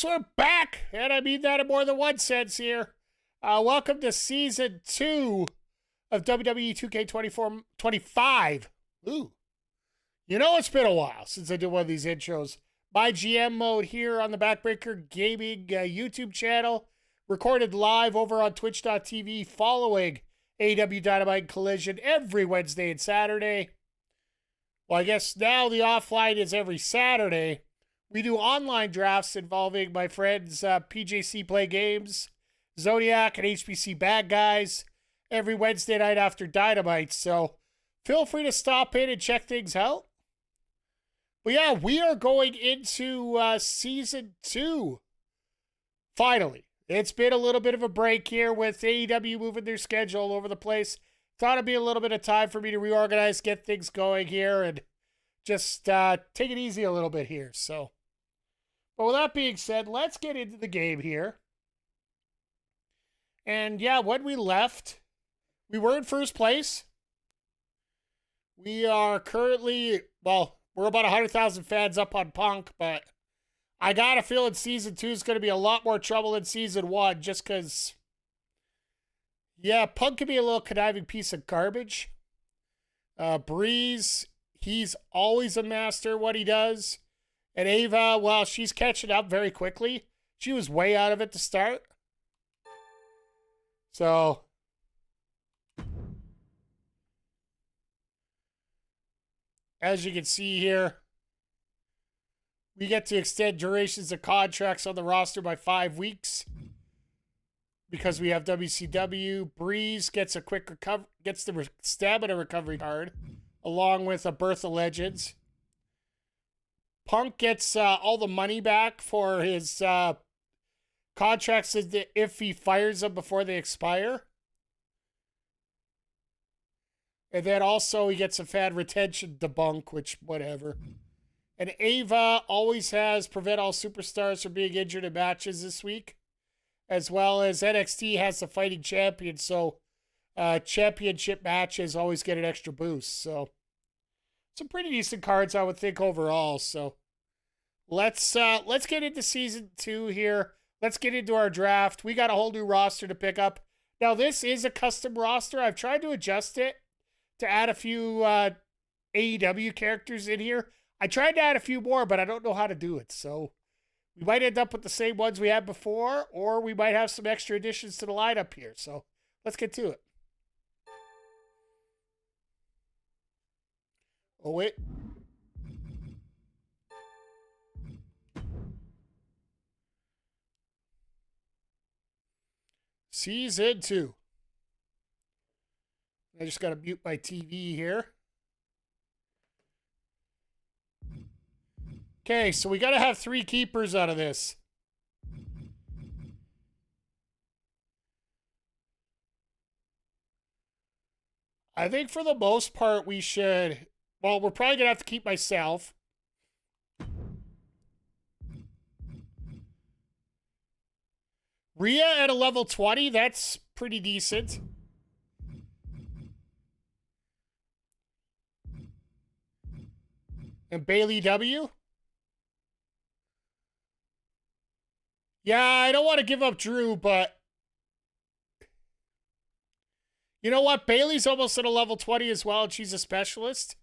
Folks, we're back, and I mean that in more than one sense here. Welcome to Season 2 of WWE 2k25. Ooh. You know it's been a while since I did one of these intros. myGM mode here on the Backbreaker Gaming YouTube channel. Recorded live over on twitch.tv following AEW Dynamite Collision every Wednesday and Saturday. Well, I guess now the offline is every Saturday. We do online drafts involving my friends PJC Play Games, Zodiac, and HBC Bad Guys every Wednesday night after Dynamite. So feel free to stop in and check things out. But yeah, we are going into Season 2. Finally. It's been a little bit of a break here with AEW moving their schedule all over the place. Thought it'd be a little bit of time for me to reorganize, get things going here, and just take it easy a little bit here. So, but with that being said, let's get into the game here. And yeah, when we left, we were in first place. We are currently, well, we're about 100,000 fans up on Punk, but I got a feeling Season 2 is going to be a lot more trouble than Season 1 just because, yeah, Punk can be a little conniving piece of garbage. Breeze, he's always a master at what he does. And Ava, well, she's catching up very quickly. She was way out of it to start. So, as you can see here, we get to extend durations of contracts on the roster by 5 weeks because we have WCW. Breeze gets a quick recovery, gets the stamina recovery card, along with a Birth of Legends. Punk gets all the money back for his contracts if he fires them before they expire. And then also he gets a fan retention debunk, which whatever. And Ava always has prevent all superstars from being injured in matches this week. As well as NXT has the fighting champion, so championship matches always get an extra boost. So some pretty decent cards, I would think, overall. So let's get into Season 2 here. Let's get into our draft. We got a whole new roster to pick up. Now, this is a custom roster. I've tried to adjust it to add a few AEW characters in here. I tried to add a few more, but I don't know how to do it. So we might end up with the same ones we had before, or we might have some extra additions to the lineup here. So let's get to it. Oh, wait. Season 2. I just got to mute my TV here. Okay, so we got to have 3 keepers out of this. I think for the most part we should... Well, we're probably going to have to keep myself. Rhea at a level 20, that's pretty decent. And Bailey W. Yeah, I don't want to give up Drew, but you know what? Bailey's almost at a level 20 as well, and she's a specialist.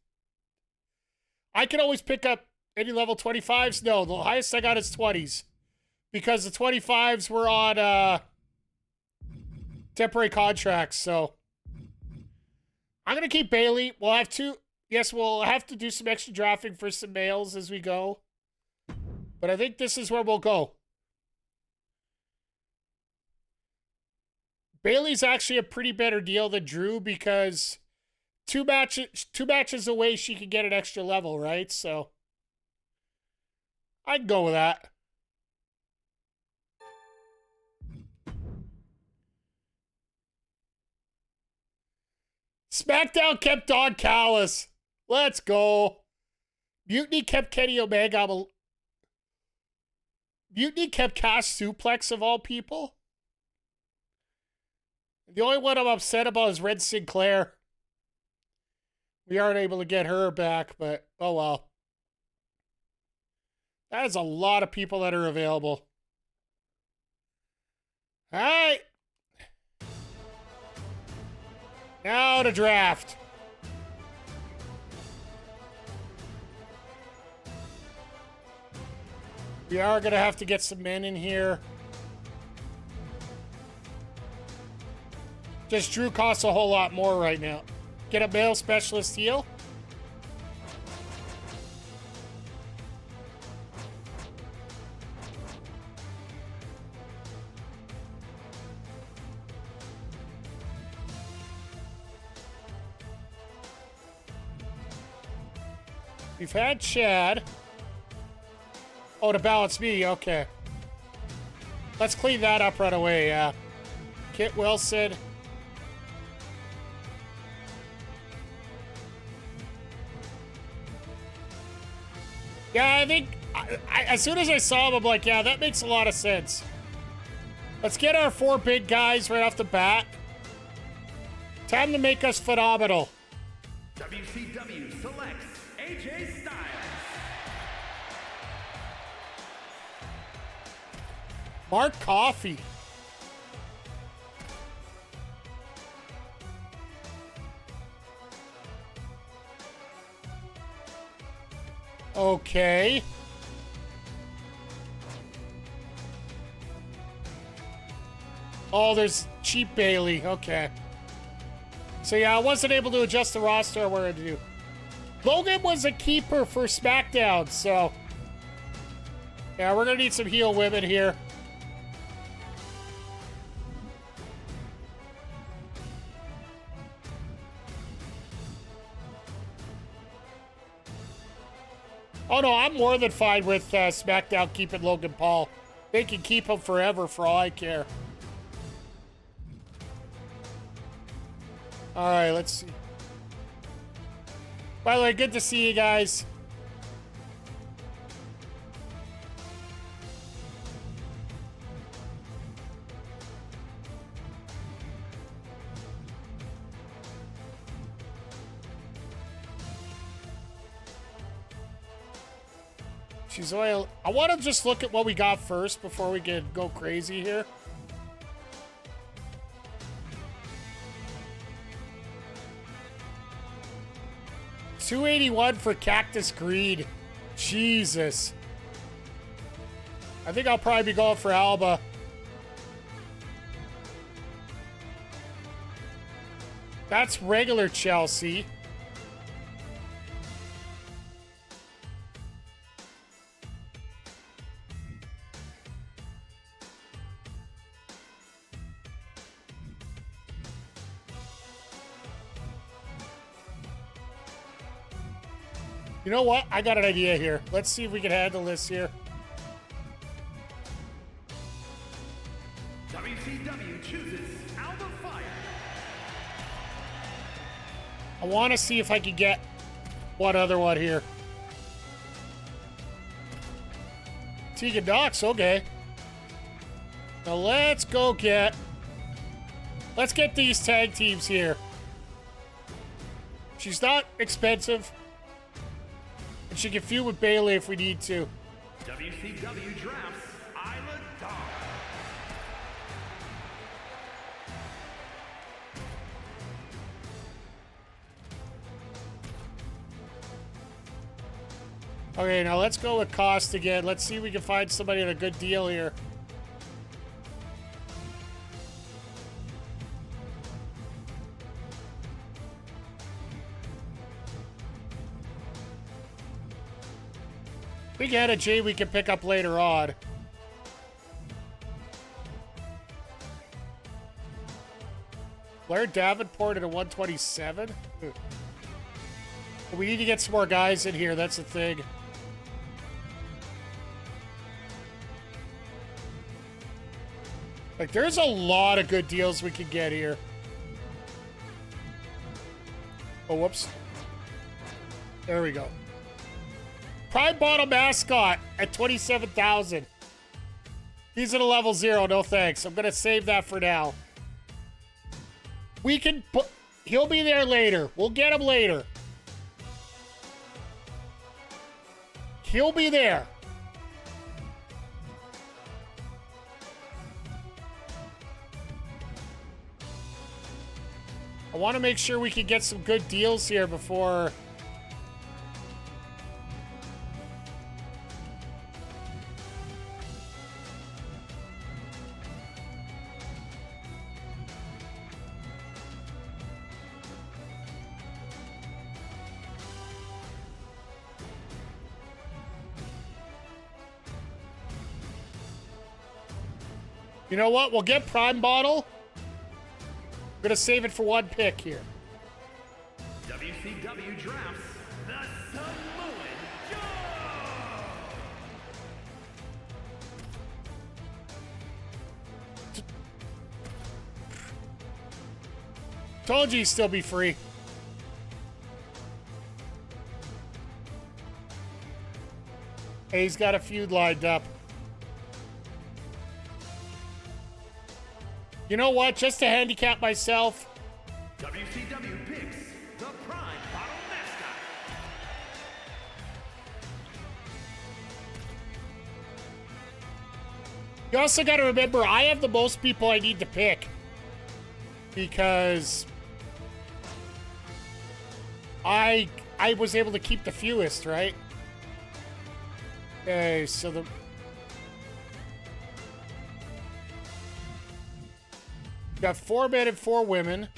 I can always pick up any level 25s. No, the highest I got is 20s. Because the 25s were on temporary contracts, so I'm going to keep Bailey. We'll have to, yes, we'll have to do some extra drafting for some males as we go. But I think this is where we'll go. Bailey's actually a pretty better deal than Drew because two matches away, she can get an extra level, right? So I'd go with that. SmackDown kept Don Callis. Let's go. Mutiny kept Kenny Omega. Mutiny kept Cash Suplex of all people. The only one I'm upset about is Red Sinclair. We aren't able to get her back, but oh well. That is a lot of people that are available. All right. Now to draft. We are going to have to get some men in here. Just Drew costs a whole lot more right now. Get a male specialist heel. We've had Chad. Oh, to balance me. Okay. Let's clean that up right away, yeah. Kit Wilson. Yeah, I think as soon as I saw him, I'm like, yeah, that makes a lot of sense. Let's get our 4 big guys right off the bat. Time to make us phenomenal. WCW selects AJ Styles. Mark Coffey. Okay. Oh, there's Cheap Bailey. Okay. So yeah, I wasn't able to adjust the roster where to do. Logan was a keeper for SmackDown, so yeah, we're gonna need some heel women here. Oh no, I'm more than fine with SmackDown keeping Logan Paul. They can keep him forever for all I care. All right, let's see. By the way, good to see you guys. She's oil. I want to just look at what we got first before we get go crazy here. $281 for Cactus Greed. Jesus. I think I'll probably be going for Alba. That's regular Chelsea. You know what? I got an idea here. Let's see if we can handle this here. WCW chooses Alba Fire. I want to see if I can get one other one here. Tegan Knox, okay. Now let's go get... Let's get these tag teams here. She's not expensive. And she can feud with Bailey if we need to. WCW drafts Isla Dawn. Okay, now let's go with cost again. Let's see if we can find somebody at a good deal here. We get a J we can pick up later on. Flair Davenport at a 127? We need to get some more guys in here. That's the thing. Like, there's a lot of good deals we can get here. Oh, whoops. There we go. Prime Bottle Mascot at 27,000. He's at a level 0. No thanks. I'm going to save that for now. We can put... He'll be there later. We'll get him later. He'll be there. I want to make sure we can get some good deals here before... You know what? We'll get Prime Bottle. I'm going to save it for one pick here. WCW drafts the Samoan Joe. Told you he'd still be free. Hey, he's got a feud lined up. You know what? Just to handicap myself. WCW picks the Prime Bottle mascot. You also got to remember, I have the most people I need to pick. Because I was able to keep the fewest, right? Okay, so the... Got 4 men and 4 women.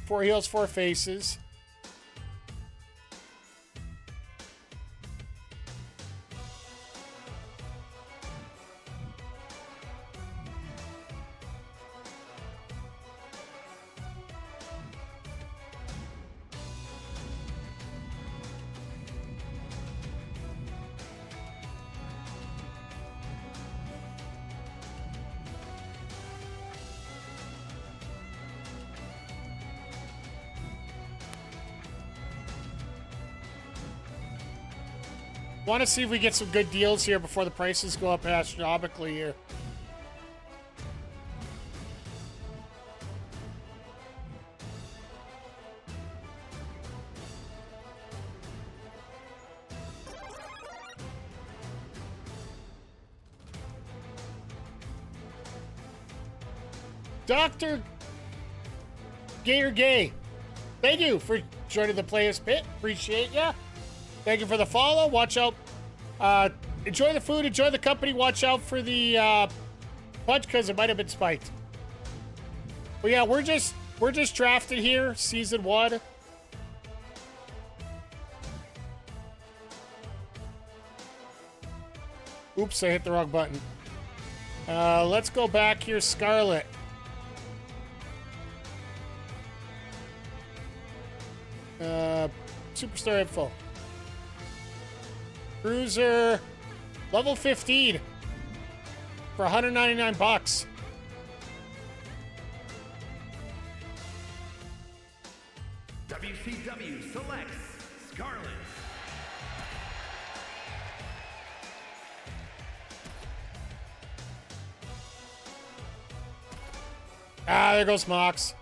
4 heels, 4 faces. Want to see if we get some good deals here before the prices go up astronomically here. Dr. Gator Gay, thank you for joining the Players Pit. Appreciate ya. Thank you for the follow. Watch out. Enjoy the food. Enjoy the company. Watch out for the punch because it might have been spiked. But yeah, we're just drafted here, season 1. Oops, I hit the wrong button. Let's go back here, Scarlett. Superstar info. Cruiser, level 15 for $199. WCW selects Scarlett. Ah, there goes Mox.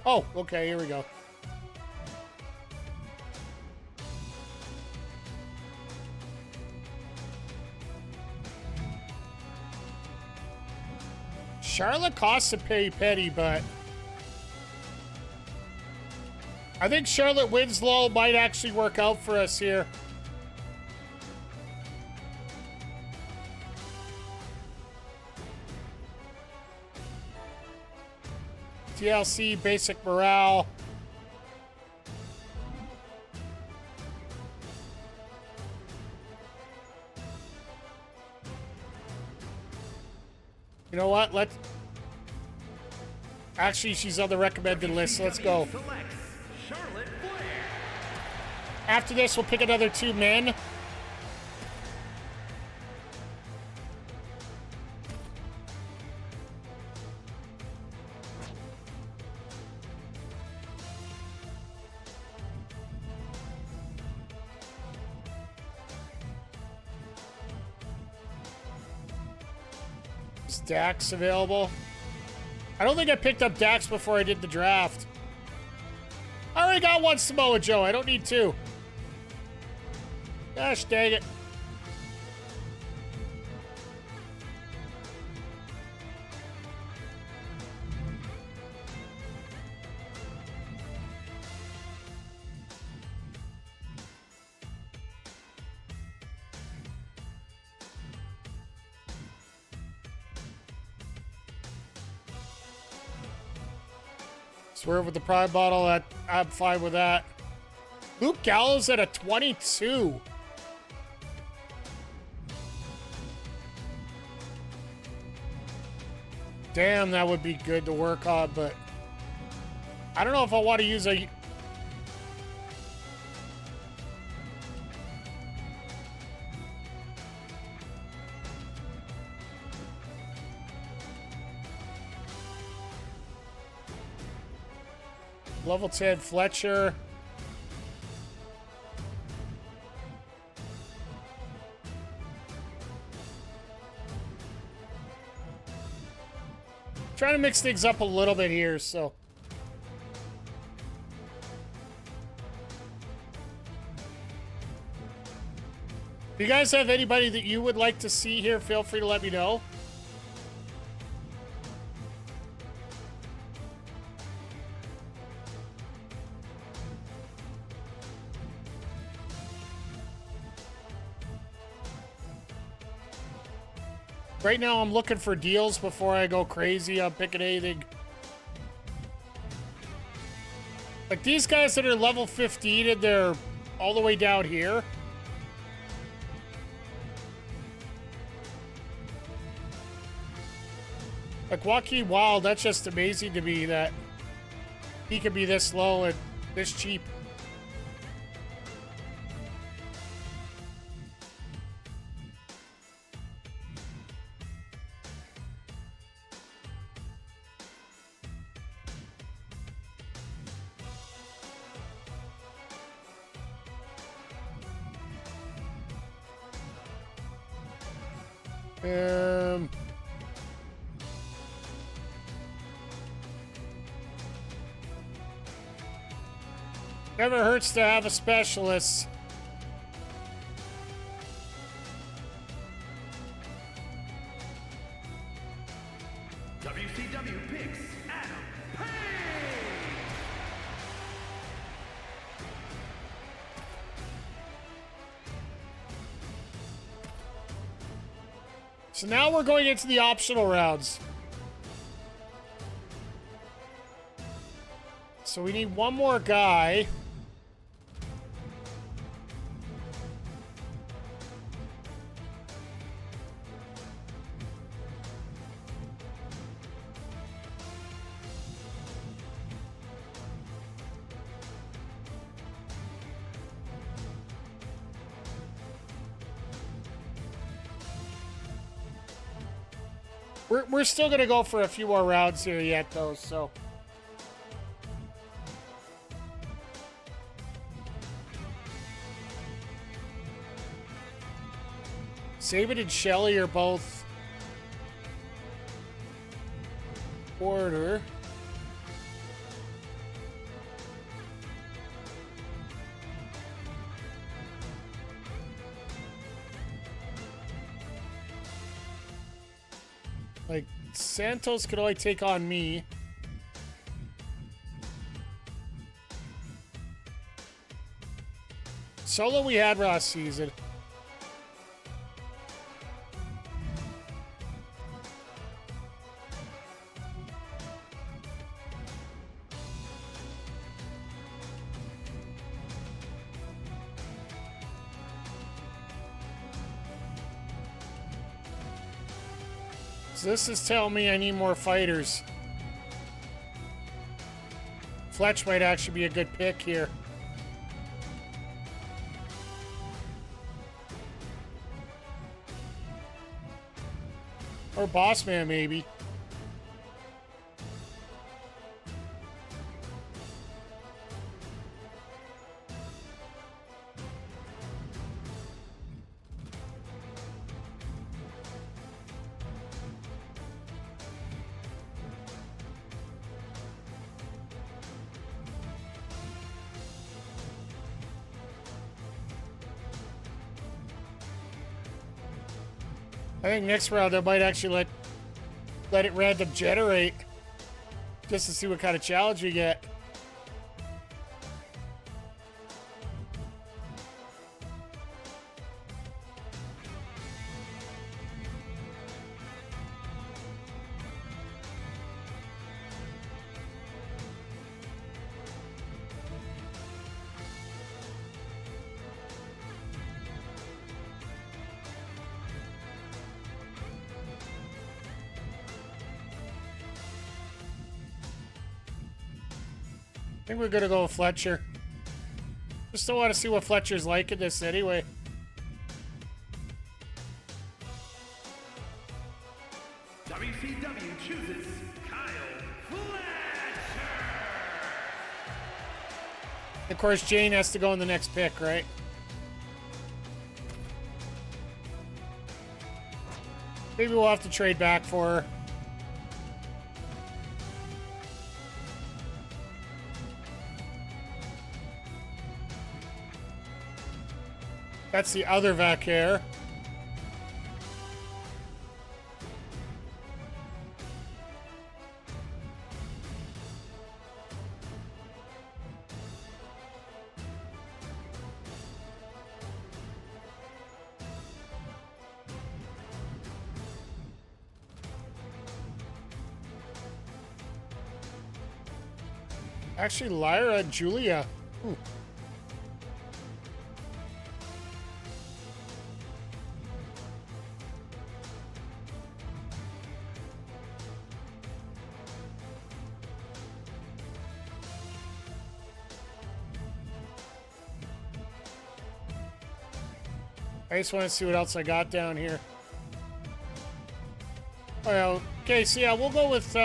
Oh, okay, here we go. Charlotte costs a petty, but I think Charlotte Winslow might actually work out for us here. TLC, basic morale. You know what? Let's... Actually, she's on the recommended list, so let's go. After this, we'll pick another 2 men. Is Dax available? I don't think I picked up Dax before I did the draft. I already got 1 Samoa Joe. I don't need 2. Gosh dang it. Swerve with the Pride bottle. I'm fine with that. Luke Gallows at a 22. Damn, that would be good to work on, but I don't know if I want to use a... Level 10 Fletcher. Trying to mix things up a little bit here, so. If you guys have anybody that you would like to see here, feel free to let me know. Right now, I'm looking for deals before I go crazy on picking anything. Like these guys that are level 15 and they're all the way down here. Like Joaquin Wild, that's just amazing to me that he can be this low and this cheap. Never hurts to have a specialist. WCW picks Adam Page. So now we're going into the optional rounds. So we need one more guy. We're still going to go for a few more rounds here yet, though, so. Sabin and Shelly are both order. Like, Santos could only take on me. Solo we had last season. So this is telling me I need more fighters. Fletcher might actually be a good pick here. Or Bossman, maybe. I think next round I might actually let it random generate just to see what kind of challenge we get. I think we're going to go with Fletcher. Just don't want to see what Fletcher's like in this anyway. WCW chooses Kyle Fletcher. Of course, Jane has to go in the next pick, right? Maybe we'll have to trade back for her. That's the other vacaire. Actually, Lyra and Giulia. Ooh. I just want to see what else I got down here. Oh, yeah. Okay, so yeah, we'll go with...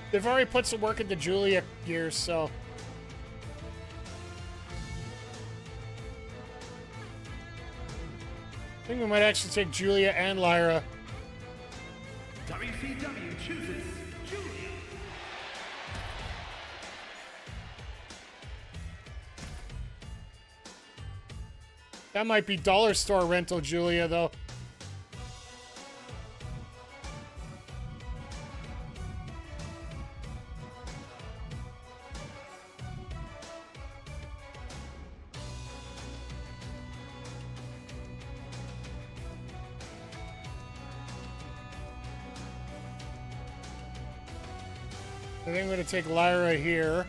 They've already put some work into Giulia gears, so... I think we might actually take Giulia and Lyra. WCW chooses Giulia. That might be dollar store rental Giulia, though. I think I'm going to take Lyra here.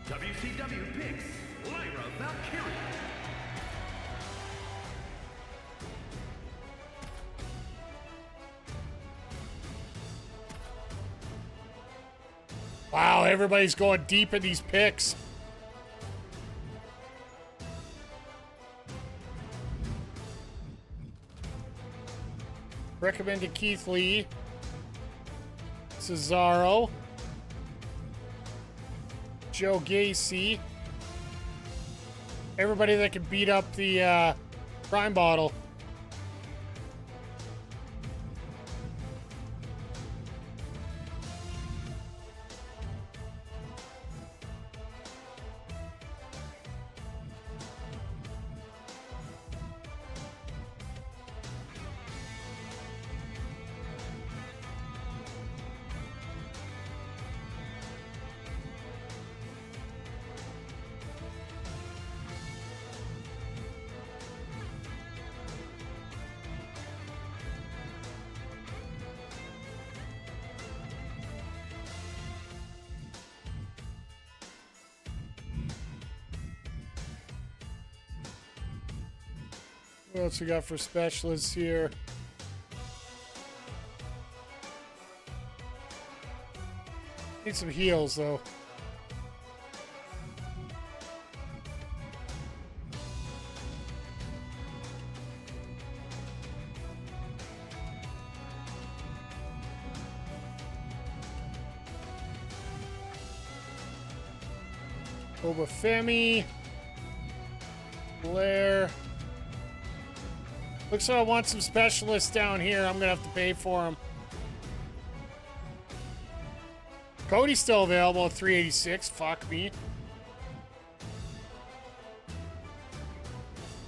WCW picks Lyra Valkyria. Wow, everybody's going deep in these picks. Recommended Keith Lee. Cesaro. Joe Gacy. Everybody that can beat up the Prime Bottle. What else we got for specialists here? Need some heals, though. Obafemi. Flair. Looks like I want some specialists down here. I'm going to have to pay for them. Cody's still available at 386. Fuck me.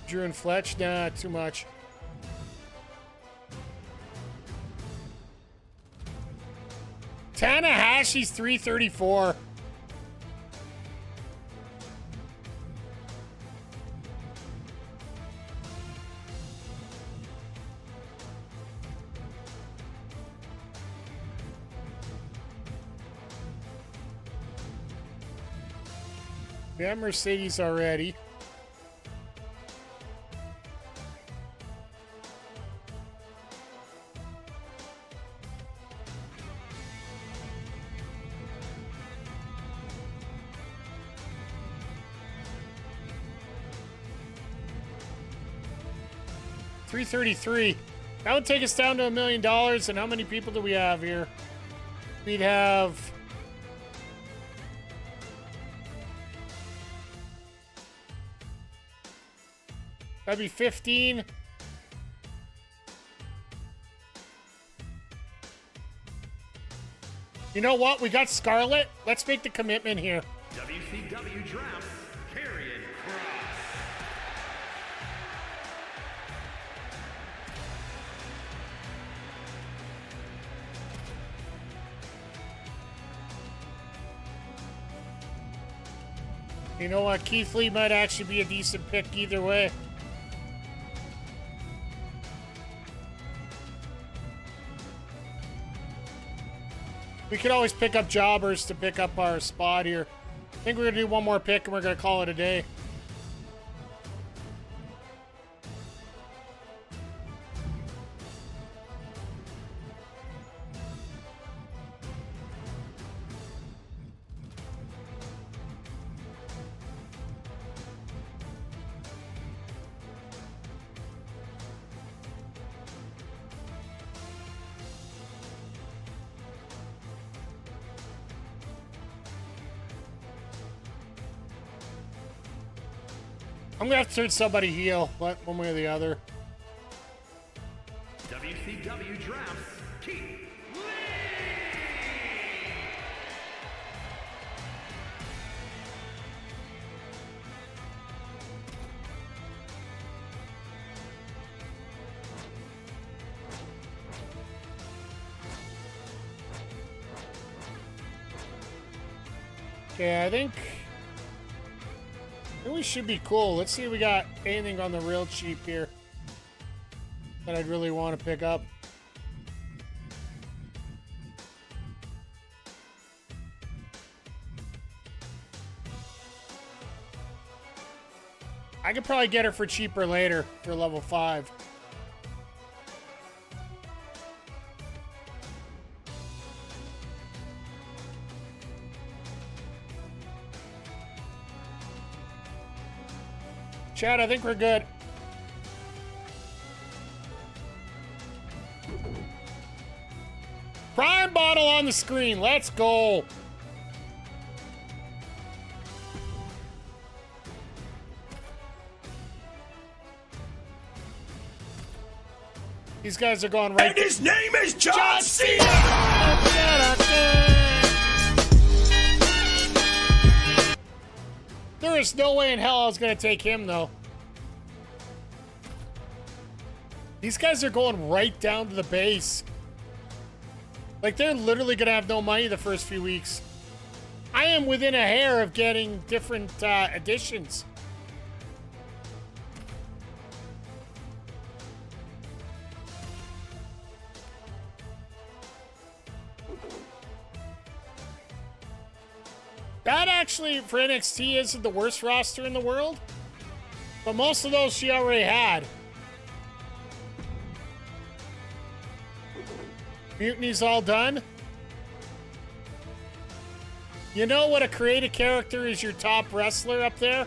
Drew and Fletch? Nah, too much. Tanahashi's 334. We have Mercedes already. 333. That would take us down to $1 million. And how many people do we have here? We'd have... That'd be 15. You know what? We got Scarlett. Let's make the commitment here. WCW drafts Karrion Kross. You know what? Keith Lee might actually be a decent pick either way. We could always pick up jobbers to pick up our spot here. I think we're going to do one more pick and we're going to call it a day. I'm going to have to turn somebody heel, but one way or the other. WCW drafts Keith Lee. Okay, I think we should be cool. Let's see if we got anything on the real cheap here that I'd really want to pick up. I could probably get her for cheaper later for level 5. Chad, I think we're good. Prime bottle on the screen. Let's go. These guys are going right. And his name is John Cena! There is no way in hell I was going to take him, though. These guys are going right down to the base. Like, they're literally going to have no money the first few weeks. I am within a hair of getting different additions. That actually, for NXT, isn't the worst roster in the world. But most of those she already had. Mutiny's all done. You know what a creative character is your top wrestler up there?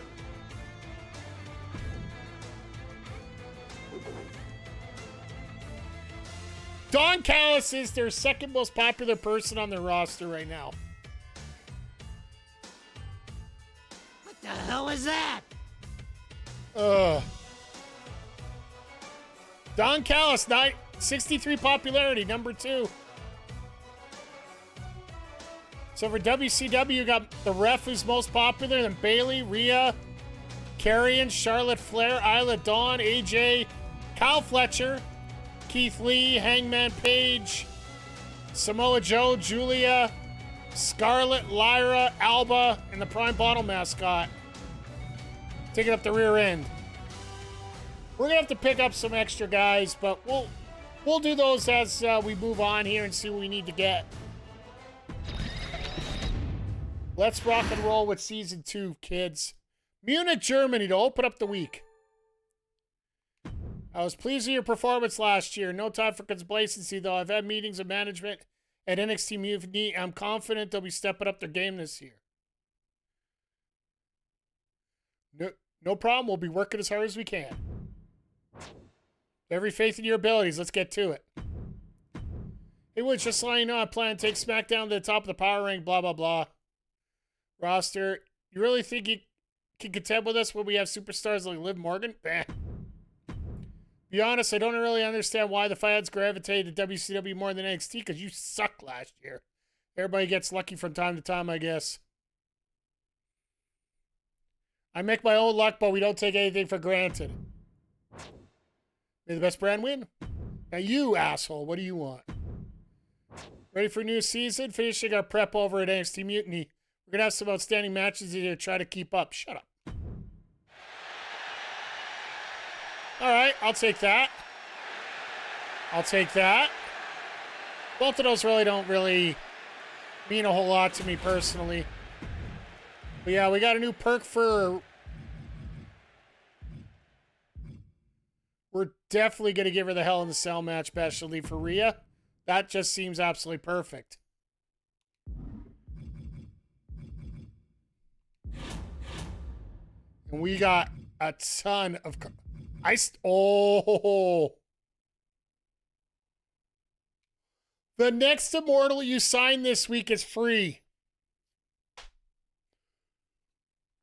Don Callis is their second most popular person on their roster right now. The hell is that? Don Callis, 63 popularity, number 2. So for WCW, you got the Ref, who's most popular, then Bailey, Rhea, Karrion, Charlotte, Flair, Isla Dawn, AJ, Kyle Fletcher, Keith Lee, Hangman Page, Samoa Joe, Giulia, Scarlett, Lyra, Alba, and the Prime Bottle mascot. Taking up the rear end. We're gonna have to pick up some extra guys, but we'll do those as we move on here and see what we need to get. Let's rock and roll with season 2, kids. Munich, Germany to open up the week. I was pleased with your performance last year. No time for complacency, though. I've had meetings with management at NXT Mutiny. I'm confident they'll be stepping up their game this year. No problem. We'll be working as hard as we can. Every faith in your abilities. Let's get to it. Hey, Woods, just letting you know I plan to take SmackDown to the top of the power rank, blah, blah, blah. Roster. You really think you can contend with us when we have superstars like Liv Morgan? Bah. Be honest, I don't really understand why the fans gravitate to WCW more than NXT, because you sucked last year. Everybody gets lucky from time to time, I guess. I make my own luck, but we don't take anything for granted. May the best brand win? Now you, asshole, what do you want? Ready for a new season? Finishing our prep over at NXT Mutiny. We're going to have some outstanding matches here to try to keep up. Shut up. All right, I'll take that. I'll take that. Both of those don't really mean a whole lot to me personally. But yeah, we got a new perk for... We're definitely going to give her the Hell in the Cell match, especially for Rhea. That just seems absolutely perfect. And we got a ton of... Oh! The next Immortal you sign this week is free.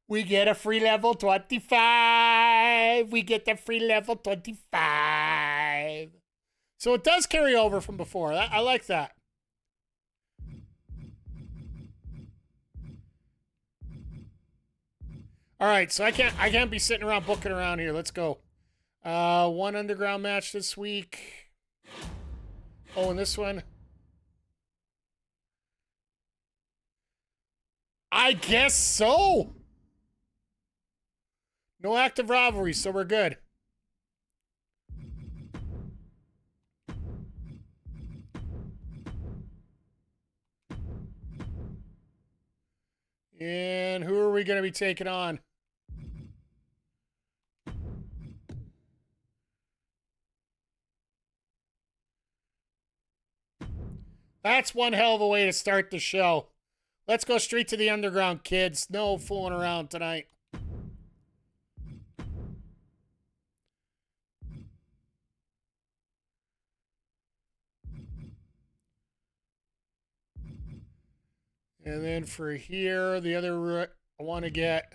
We get a free level 25. We get the free level 25. So it does carry over from before. I like that. All right, so I can't be sitting around booking around here. Let's go. One underground match this week. Oh, and this one. I guess so. No active rivalry, so we're good. And who are we going to be taking on? That's one hell of a way to start the show. Let's go straight to the underground, kids. No fooling around tonight. And then for here, the other, I want to get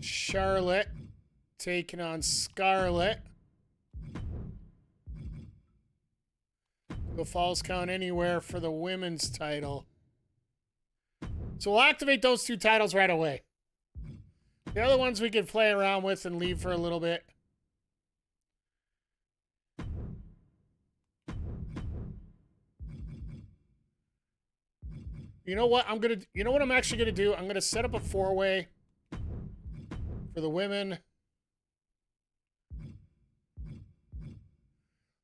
Charlotte taking on Scarlett. The Falls Count Anywhere for the women's title. So we'll activate those two titles right away. The other ones we can play around with and leave for a little bit. You know what? You know what I'm actually gonna do? I'm gonna set up a 4-way for the women.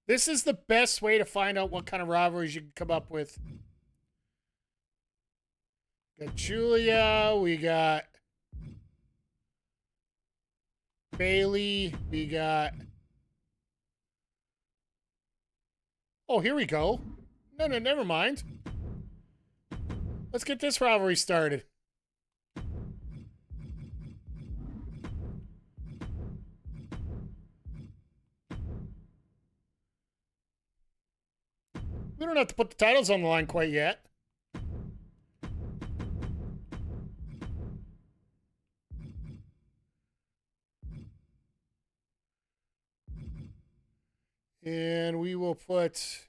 This is the best way to find out what kind of rivalries you can come up with. Got Giulia, we got Bailey, we got... Oh, here we go. No, never mind. Let's get this rivalry started. We don't have to put the titles on the line quite yet. And we will put...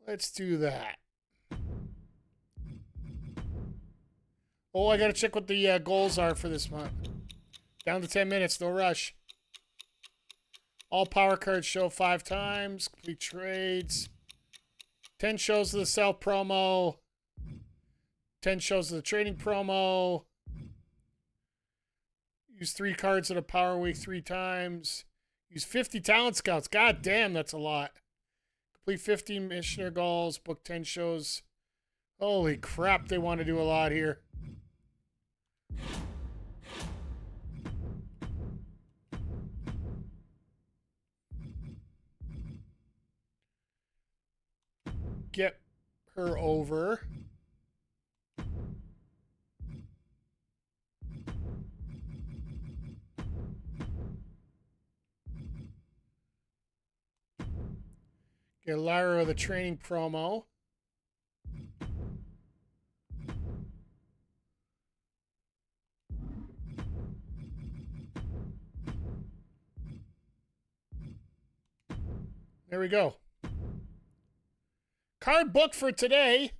Let's do that. Oh, I gotta check what the goals are for this month. Down to 10 minutes, no rush. All power cards show 5 times. Complete trades. 10 shows of the self promo. 10 shows of the trading promo. Use 3 cards at a power week 3 times. Use 50 talent scouts. God damn, that's a lot. Complete 15 missioner goals. Book 10 shows. Holy crap, they want to do a lot here. Get her over. Get Lyra the training promo. There we go. Card book for today.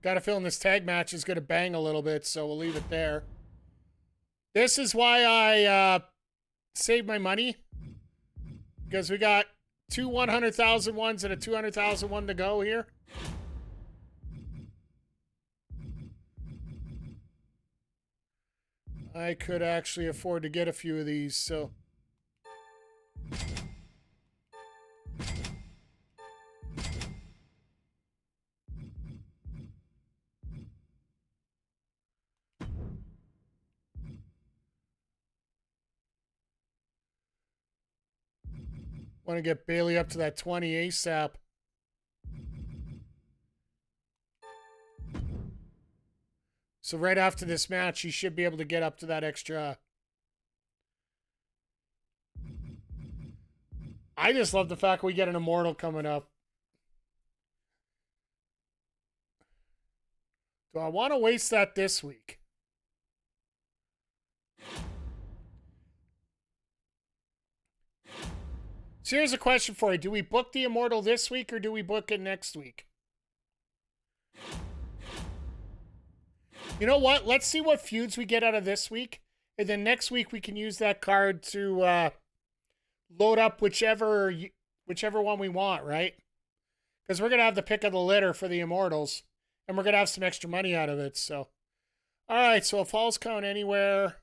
Got a feeling this tag match is going to bang a little bit, so we'll leave it there. This is why I saved my money. Because we got two 100,000 ones and a 200,000 one to go here. I could actually afford to get a few of these, so... Want to get Bailey up to that 20 ASAP. So right after this match, she should be able to get up to that extra. I just love the fact we get an Immortal coming up. Do I want to waste that this week? So here's a question for you. Do we book the Immortal this week or do we book it next week? You know what? Let's see what feuds we get out of this week. And then next week we can use that card to load up whichever one we want, right? Because we're going to have the pick of the litter for the Immortals. And we're going to have some extra money out of it. So, all right. So if Falls Count Anywhere.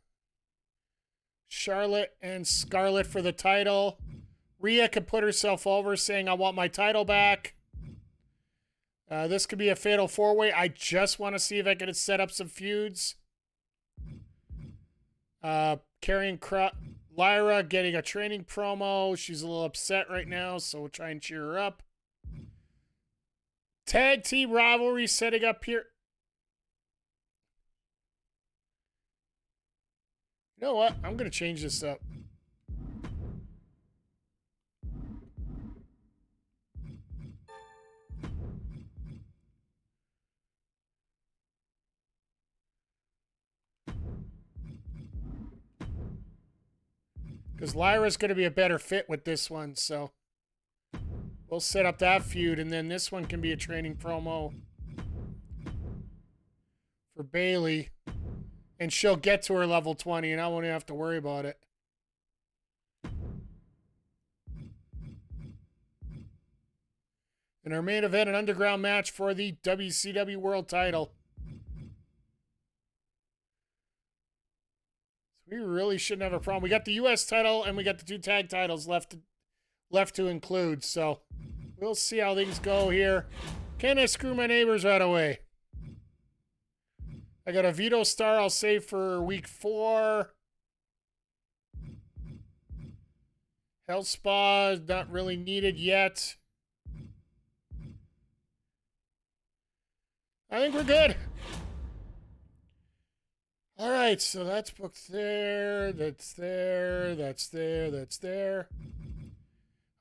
Charlotte and Scarlett for the title. Rhea could put herself over saying, I want my title back. This could be a fatal four-way. I just want to see if I can set up some feuds. Carrying Lyra getting a training promo. She's a little upset right now, so we'll try and cheer her up. Tag team rivalry setting up here. You know what? I'm going to change this up. Because Lyra's going to be a better fit with this one, so we'll set up that feud, and then this one can be a training promo for Bailey, and she'll get to her level 20, and I won't even have to worry about it. In our main event, an underground match for the WCW World Title. We really shouldn't have a problem. We got the U.S. title and we got the 2 tag titles left to include. So we'll see how things go here. Can I screw my neighbors right away? I got a Veto Star I'll save for week 4. Hell Spa is not really needed yet. I think we're good. All right, so that's booked there. That's there. That's there. That's there.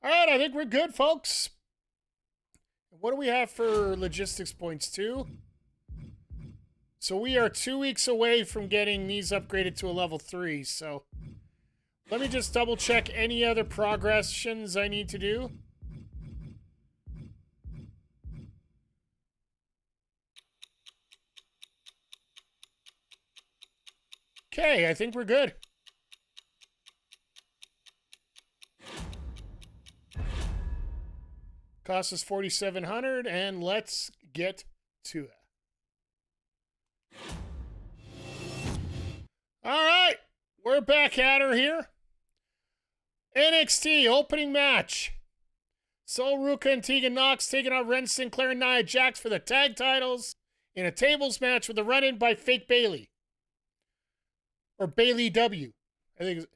All right, I think we're good, folks. What do we have for logistics points, 2? So we are 2 weeks away from getting these upgraded to a level 3. So let me just double check any other progressions I need to do. Okay, I think we're good. Cost us $4,700, and let's get to it. All right, we're back at her here. NXT opening match. Sol Ruca and Tegan Knox taking on Ren Sinclair and Nia Jax for the tag titles in a tables match with a run-in by Fake Bailey. Or Bailey W. I think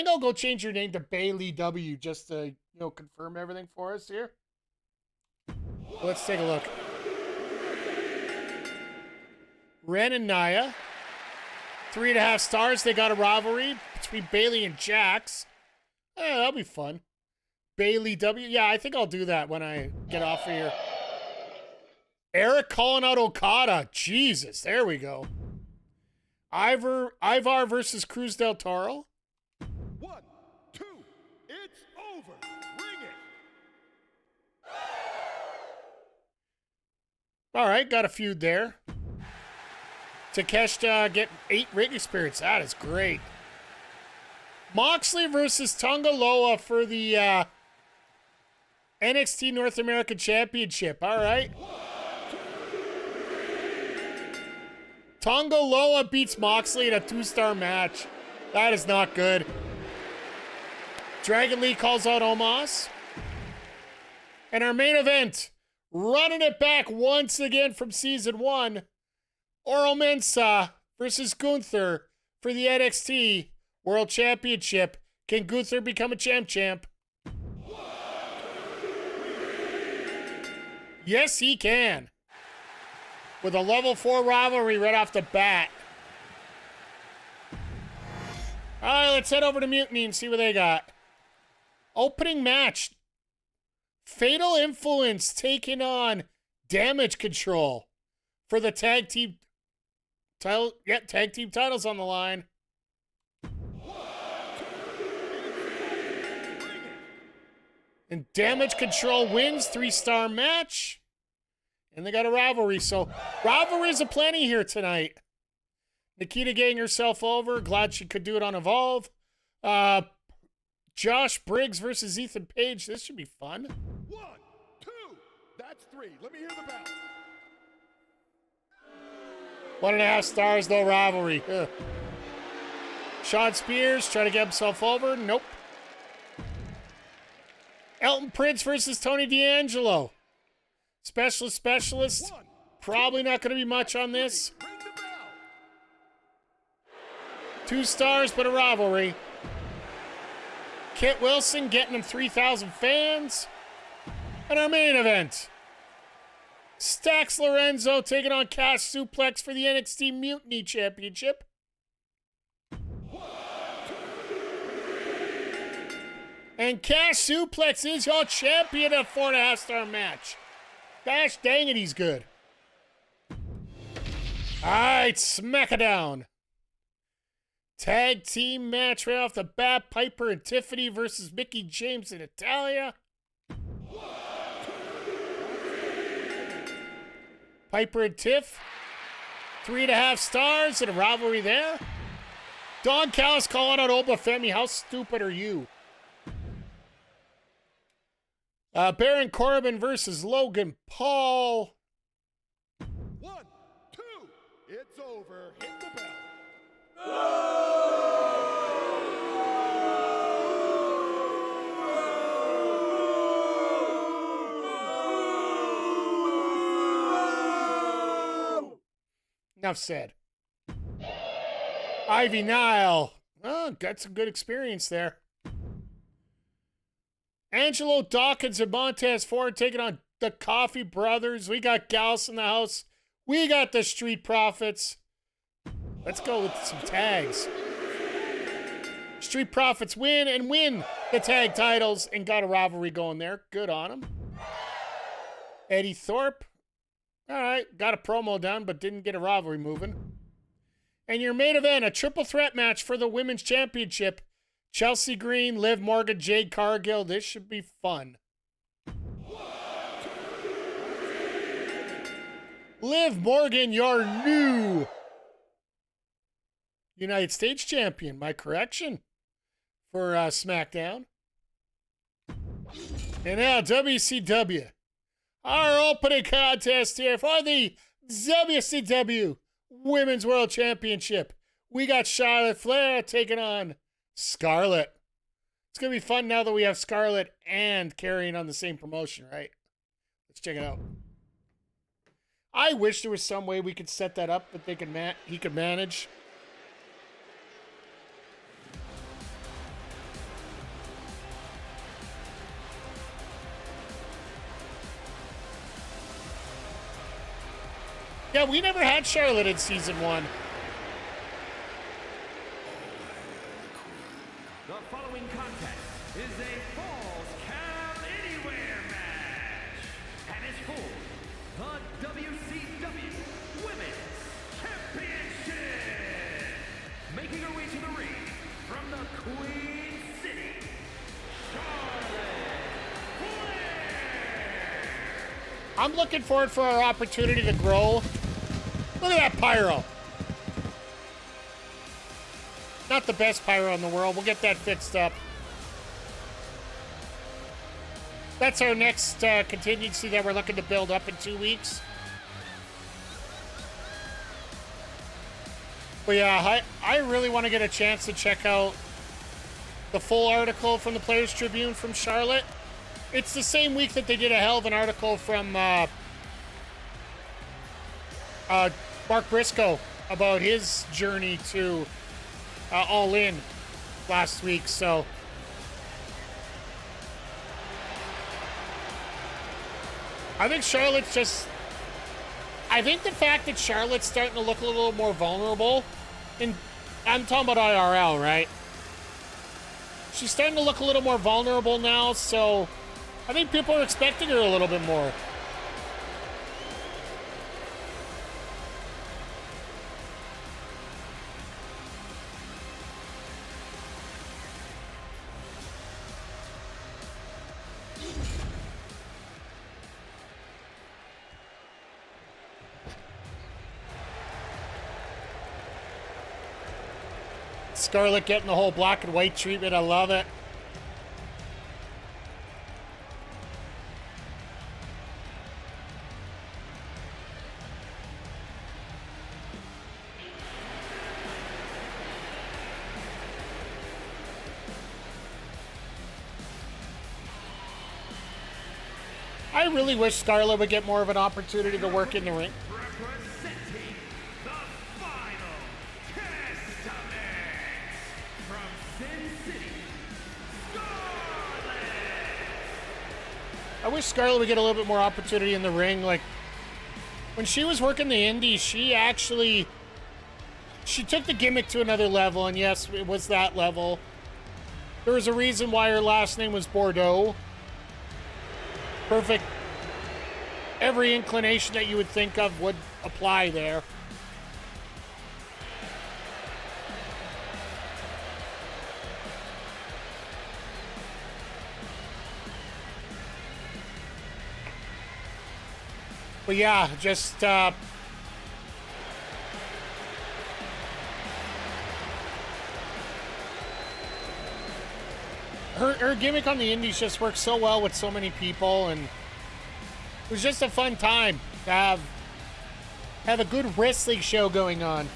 I'll go change your name to Bailey W just to, confirm everything for us here. Let's take a look. Ren and Nia. 3.5 stars. They got a rivalry between Bailey and Jax. That'll be fun. Bailey W. Yeah, I think I'll do that when I get off of here. Eric calling out Okada. Jesus, there we go. Ivar versus Cruz del Toro. 1, 2, it's over. Ring it. All right, got a feud there. Takeshita get 8 ring experience. That is great. Moxley versus Tonga Loa for the NXT North American Championship. All right. Tonga Loa beats Moxley in a 2-star match. That is not good. Dragon Lee calls out Omos. And our main event, running it back once again from season 1, Oro Mensah versus Gunther for the NXT World Championship. Can Gunther become a champ? Yes, he can. With a level 4 rivalry right off the bat. All right, let's head over to Mutiny and see what they got. Opening match. Fatal Influence taking on Damage Control for the tag team title. Yep, tag team titles on the line. And Damage Control wins 3-star match. And they got a rivalry. So rivalries are plenty here tonight. Nikita getting herself over. Glad she could do it on Evolve. Josh Briggs versus Ethan Page. This should be fun. 1, 2, that's 3. Let me hear the bell. 1.5 stars, no rivalry. Ugh. Sean Spears trying to get himself over. Nope. Elton Prince versus Tony D'Angelo. Specialist. Probably not going to be much on this. Ring the bell. 2 stars, but a rivalry. Kit Wilson getting him 3,000 fans. And our main event. Stax Lorenzo taking on Cash Suplex for the NXT Mutiny Championship. And Cash Suplex is your champion of 4.5-star match. Gosh dang it, he's good. All right, smack it down. Tag team match right off the bat. Piper and Tiffany versus Mickie James and Natalya. Piper and Tiff. 3.5 stars and a rivalry there. Don Callis calling out Obafemi. How stupid are you? Baron Corbin versus Logan Paul. 1, 2, it's over. Hit the bell. Enough said. Ivy Nile. Oh, got some good experience there. Angelo Dawkins and Montez Ford taking on the Coffee Brothers. We got Gallus in the house. We got the Street Profits. Let's go with some tags. Street Profits win the tag titles and got a rivalry going there. Good on them. Eddie Thorpe. All right, got a promo done, but didn't get a rivalry moving. And your main event, a triple threat match for the Women's Championship. Chelsea Green, Liv Morgan, Jade Cargill. This should be fun. Liv Morgan, your new United States champion. My correction for SmackDown. And now WCW. Our opening contest here for the WCW Women's World Championship. We got Charlotte Flair taking on Scarlett. It's going to be fun now that we have Scarlett and Carrion on the same promotion, right? Let's check it out. I wish there was some way we could set that up that he could manage. Yeah, we never had Charlotte in season 1. The following contest is a Falls Count Anywhere match and is for the WCW Women's Championship. Making her way to the ring from the Queen City, Charlotte Flair. I'm looking forward for our opportunity to grow. Look at that pyro. Not the best pyro in the world. We'll get that fixed up. That's our next contingency that we're looking to build up in 2 weeks. But yeah, I really want to get a chance to check out the full article from the Players Tribune from Charlotte. It's the same week that they did a hell of an article from Mark Briscoe about his journey to All In last week, so I think Charlotte's just, I think the fact that Charlotte's starting to look a little more vulnerable, and I'm talking about IRL, right? She's starting to look a little more vulnerable now, so I think people are expecting her a little bit more. Scarlett getting the whole black and white treatment. I love it. I really wish Scarlett would get more of an opportunity to work in the ring. Representing the final testament from Sin City, Scarlett. I wish Scarlett would get a little bit more opportunity in the ring. Like, when she was working the indies, she took the gimmick to another level, and yes, it was that level. There was a reason why her last name was Bordeaux. Perfect. Every inclination that you would think of would apply there. But yeah, just her gimmick on the indies just works so well with so many people, and it was just a fun time to have a good wrestling show going on.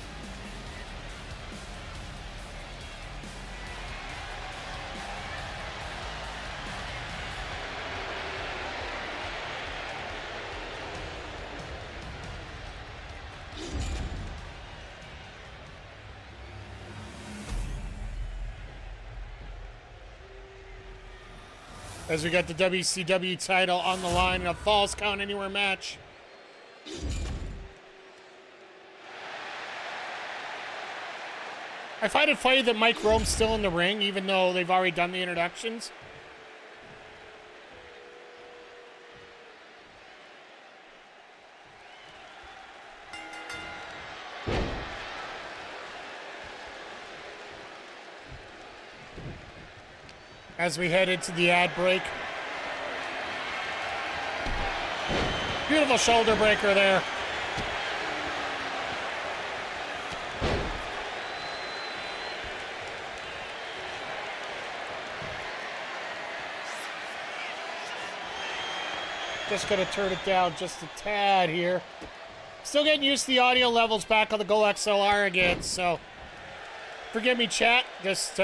As we got the WCW title on the line in a Falls Count Anywhere match. I find it funny that Mike Rome's still in the ring, even though they've already done the introductions. As we head into the ad break. Beautiful shoulder breaker there. Just gonna turn it down just a tad here. Still getting used to the audio levels back on the Go XLR again, so Forgive me, chat. Just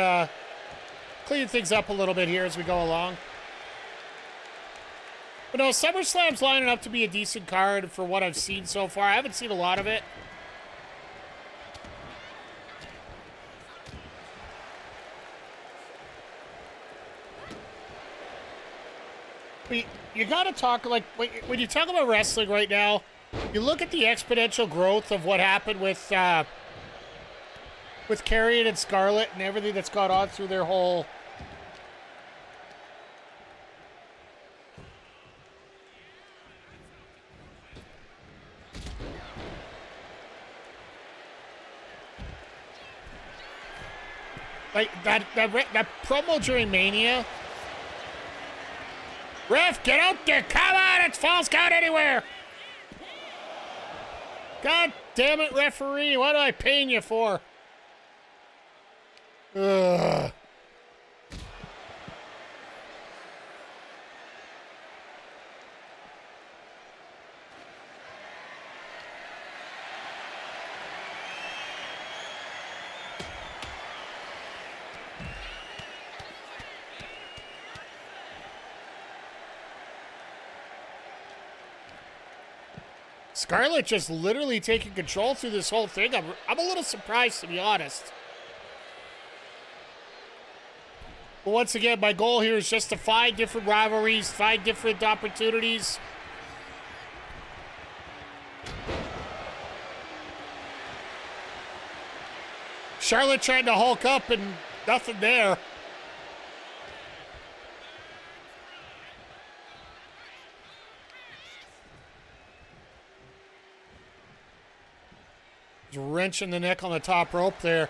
clean things up a little bit here as we go along. But no, SummerSlam's lining up to be a decent card for what I've seen so far. I haven't seen a lot of it. You gotta talk, like, when you talk about wrestling right now, you look at the exponential growth of what happened with Karrion and Scarlett and everything that's gone on through their whole... Like, that promo during Mania... Ref, get out there! Come on! It's Falls Count Anywhere! God damn it, referee! What am I paying you for? Ugh. Scarlett just literally taking control through this whole thing. I'm a little surprised, to be honest. But once again, my goal here is just to find different rivalries, find different opportunities. Charlotte trying to Hulk up and nothing there. Wrenching the neck on the top rope there.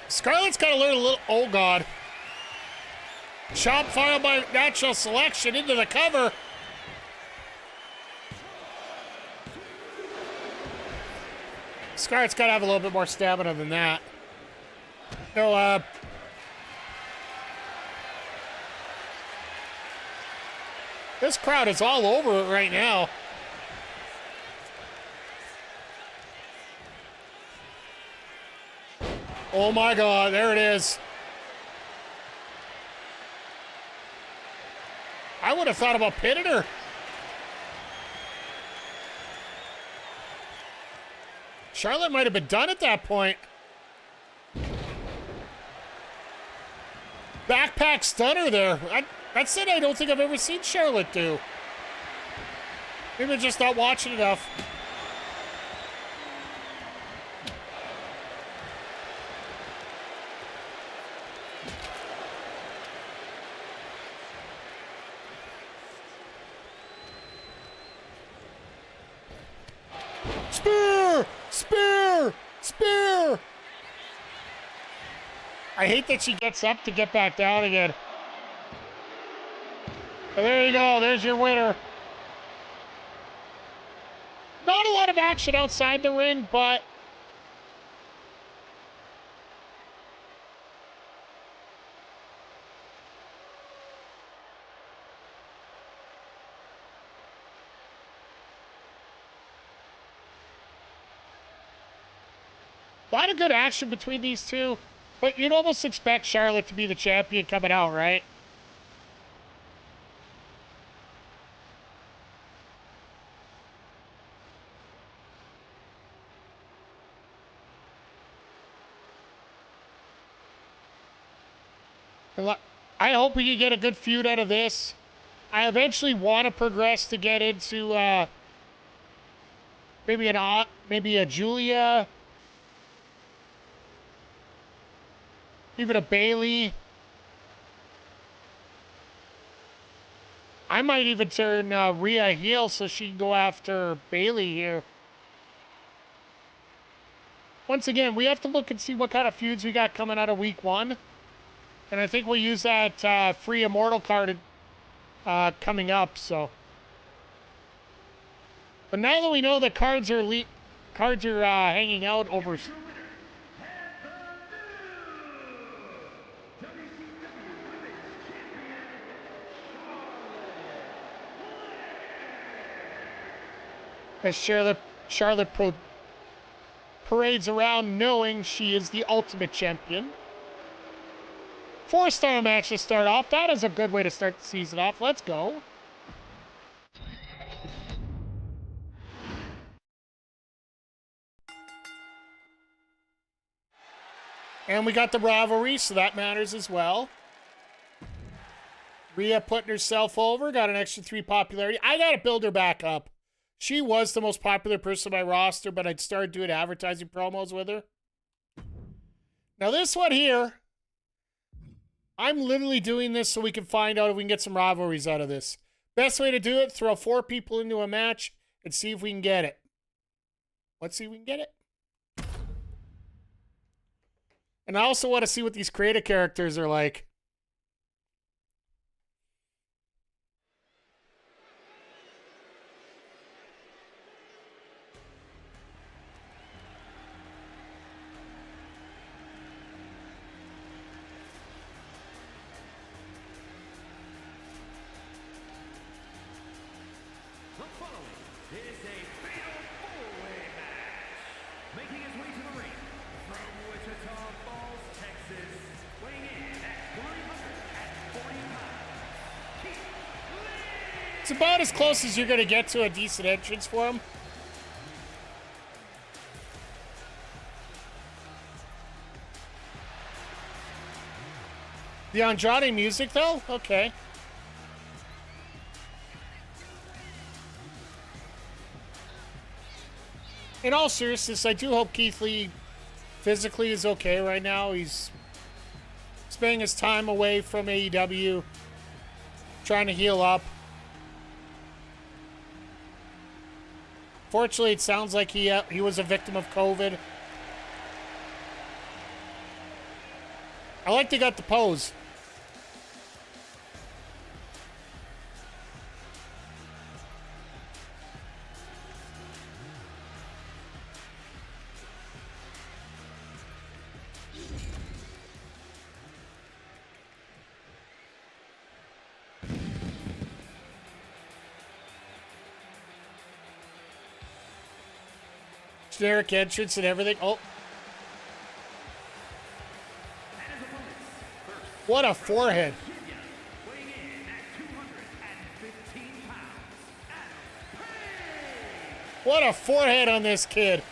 Scarlett's got to learn a little... Oh, God. Chop followed by natural selection into the cover. Scarlett's got to have a little bit more stamina than that. No, this crowd is all over it right now. Oh my God, there it is. I would have thought about pinning her. Charlotte might have been done at that point. Backpack stunner there. That's it. I don't think I've ever seen Charlotte do. Maybe I'm just not watching enough. Spear! Spear! Spear! I hate that she gets up to get back down again. But there you go. There's your winner. Not a lot of action outside the ring, but... a lot of good action between these two. But you'd almost expect Charlotte to be the champion coming out, right? I hope we can get a good feud out of this. I eventually want to progress to get into maybe a Giulia. Even a Bailey. I might even turn Rhea heel so she can go after Bailey here. Once again, we have to look and see what kind of feuds we got coming out of week 1. And I think we'll use that free Immortal card coming up, so. But now that we know the cards are hanging out over... As Charlotte parades around knowing she is the ultimate champion. 4-star match to start off. That is a good way to start the season off. Let's go. And we got the rivalry, so that matters as well. Rhea putting herself over, got an extra 3 popularity. I got to build her back up. She was the most popular person on my roster, but I'd started doing advertising promos with her. Now this one here, I'm literally doing this so we can find out if we can get some rivalries out of this. Best way to do it, throw 4 people into a match and see if we can get it. Let's see if we can get it. And I also want to see what these creative characters are like. The following is a fatal 4-way match. Making his way to the ring from Wichita Falls, Texas, weighing in at 340 pounds, Keith Lee. It's about as close as you're going to get to a decent entrance for him. The Andrade music, though? Okay. In all seriousness, I do hope Keith Lee physically is okay right now. He's spending his time away from AEW, trying to heal up. Fortunately, it sounds like he was a victim of COVID. I like they got the pose. Generic entrance and everything. Oh. What a forehead. Weighing in at 215 pounds, What a forehead on this kid.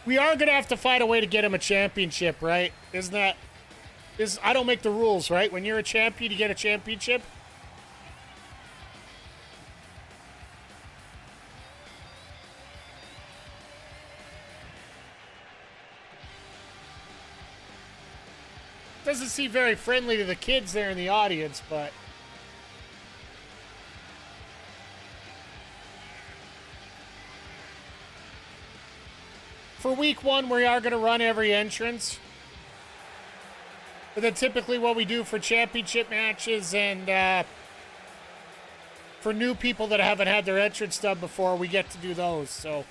We are going to have to find a way to get him a championship, right? Isn't that... I don't make the rules, right? When you're a champion, you get a championship. Doesn't seem very friendly to the kids there in the audience, but... For week 1, we are going to run every entrance. But then typically what we do for championship matches and for new people that haven't had their entrance done before, we get to do those, so...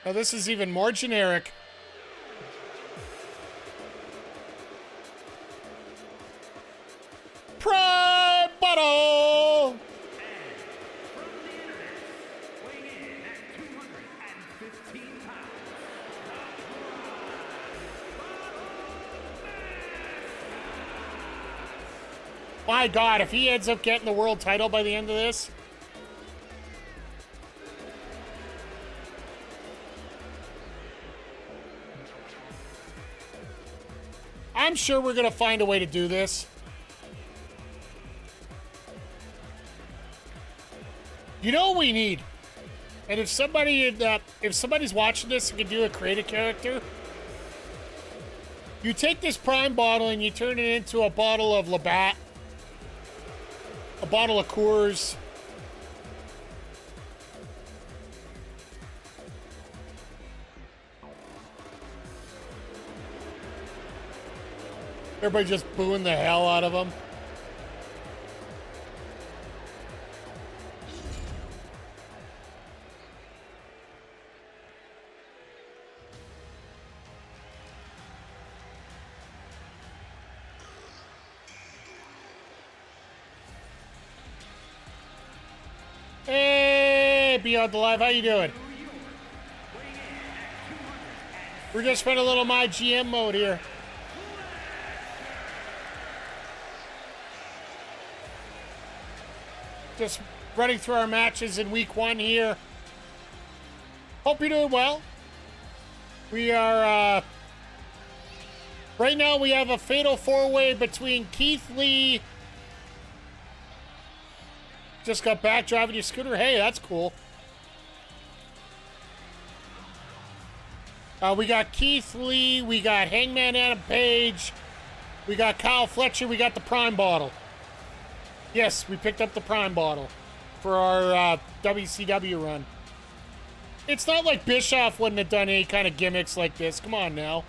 Now this is even more generic. Prime Bottle! weighing in at 215 pounds, My God, if he ends up getting the world title by the end of this... I'm sure we're going to find a way to do this. You know what we need? And if somebody's watching this and can do a creative character, you take this Prime bottle and you turn it into a bottle of Labatt, a bottle of Coors. Everybody just booing the hell out of him. be on the live. How you doing? We're just in a little myGM mode here. Just running through our matches in week 1 here. Hope you're doing well. We are, right now we have a fatal 4-way between Keith Lee. Just got back driving your scooter. Hey, that's cool. We got Keith Lee. We got Hangman Adam Page. We got Kyle Fletcher. We got the Prime bottle. Yes, we picked up the Prime bottle for our WCW run. It's not like Bischoff wouldn't have done any kind of gimmicks like this. Come on now.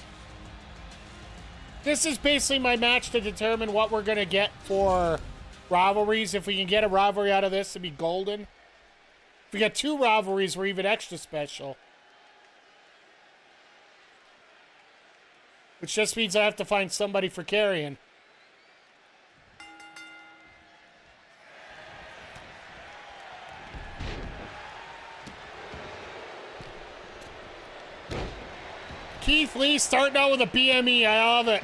This is basically my match to determine what we're going to get for rivalries. If we can get a rivalry out of this, it'd be golden. If we get 2 rivalries, we're even extra special. Which just means I have to find somebody for carrying. Keith Lee starting out with a BME. I love it.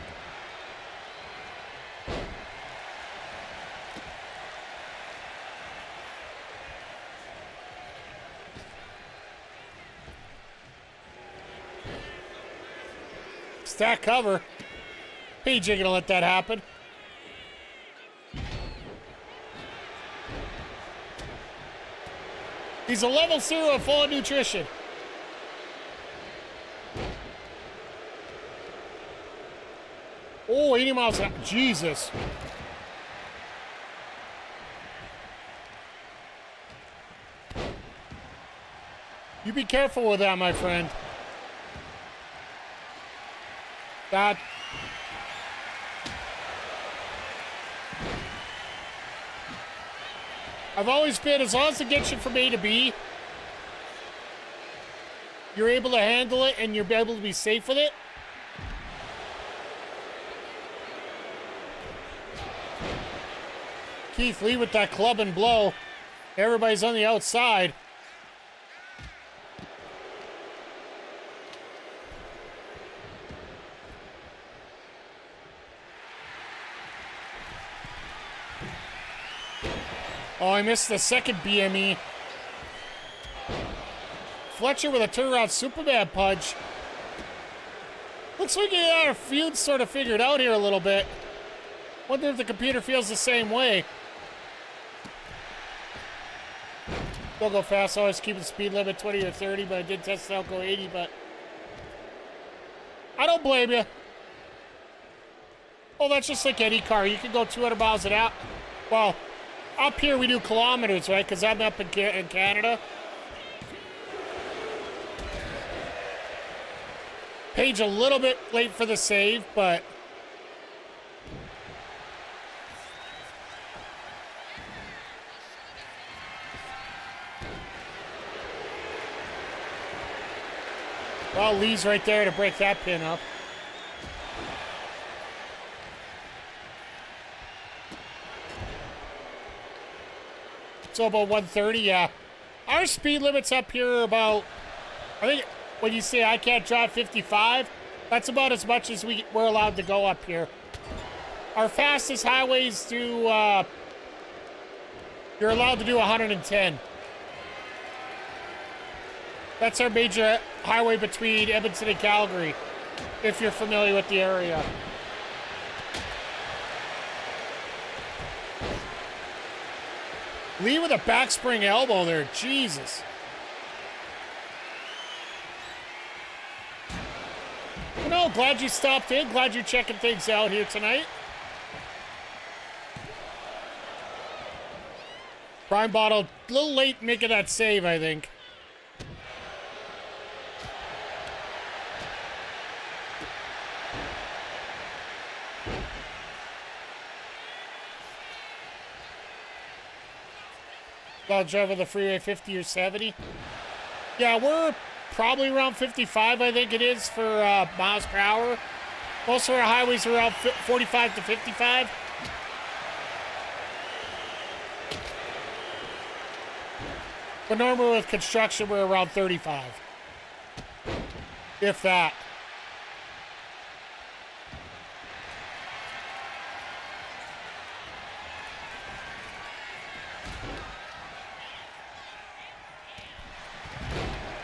Stack cover. Page ain't gonna let that happen. He's a level 0 full of nutrition. Oh, 80 miles an hour. Jesus. You be careful with that, my friend. That. I've always been, as long as it gets you from A to B, you're able to handle it and you're able to be safe with it. Keith Lee with that club and blow. Everybody's on the outside. Oh, I missed the second BME. Fletcher with a turnaround Superman punch. Looks like we got our feud sort of figured out here a little bit. Wonder if the computer feels the same way. Don't go fast. I always keep the speed limit 20 or 30, but I did test it out, go 80, but I don't blame you. Oh, that's just like any car. You can go 200 miles an hour. Well, up here we do kilometers, right? Because I'm up in Canada. Page a little bit late for the save, but well, Lee's right there to break that pin up. So about 130, yeah. Our speed limit's up here about, I think when you say I can't drive 55, that's about as much as we're allowed to go up here. Our fastest highways do, you're allowed to do 110. That's our major highway between Edmonton and Calgary, if you're familiar with the area. Lee with a backspring elbow there, Jesus. You know, glad you stopped in, glad you're checking things out here tonight. Prime Bottle, a little late making that save, I think. I'll drive on the freeway 50 or 70. Yeah, we're probably around 55, I think it is, for miles per hour. Most of our highways are around 45 to 55. But normally with construction, we're around 35. If that.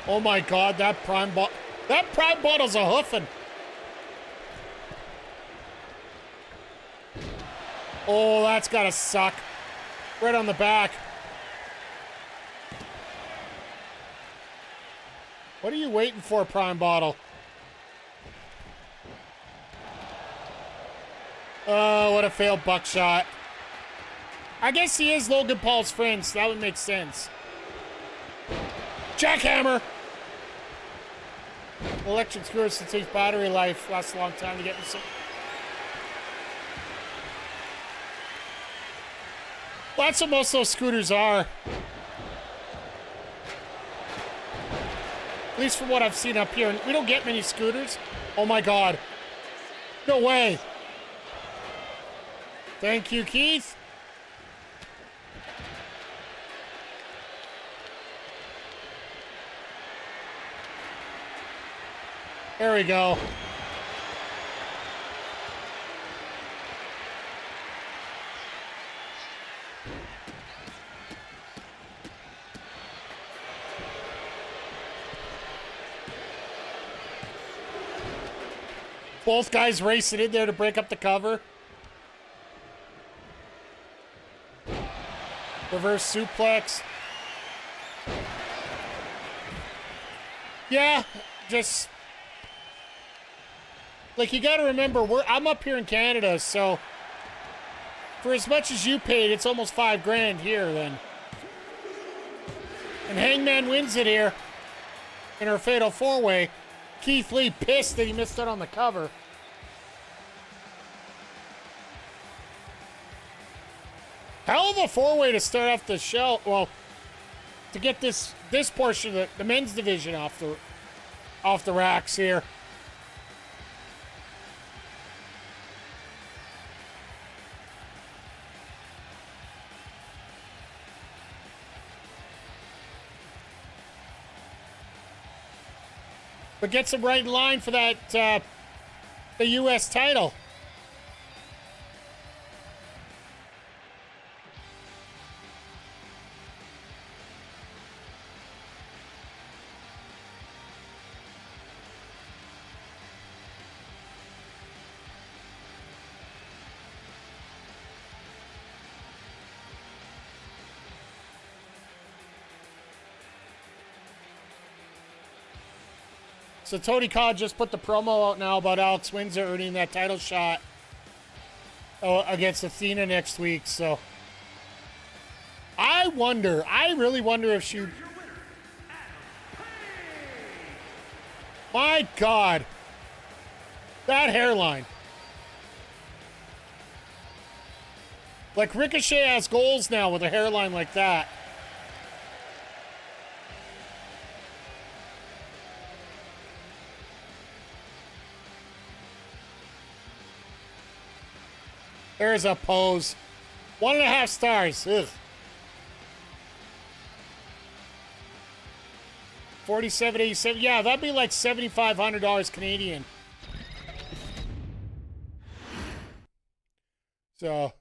Oh my God, that prime bottle's a hoofing. Oh, that's gotta suck. Right on the back. What are you waiting for, prime bottle? Oh, what a failed buckshot. I guess he is Logan Paul's friend, so that would make sense. Jackhammer! Electric screws to take battery life. Lasts a long time to get me some. Well, that's what most of those scooters are. At least from what I've seen up here. And we don't get many scooters. Oh my God. No way. Thank you, Keith. There we go. Both guys racing in there to break up the cover. Reverse suplex. Yeah, just... Like, you gotta remember, I'm up here in Canada, so... For as much as you paid, it's almost $5,000 here, then. And Hangman wins it here. In our fatal four-way. Keith Lee pissed that he missed out on the cover. Hell of a four-way to start off the show. Well, to get this portion of the men's division off the racks here. But gets him right in line for that, the U.S. title. So Tony Khan just put the promo out now about Alex Windsor earning that title shot against Athena next week. So I really wonder if she... My God. That hairline. Like Ricochet has goals now with a hairline like that. There's a pose. 1.5 stars. Ugh. 47.87. Yeah, that'd be like $7,500 Canadian. So.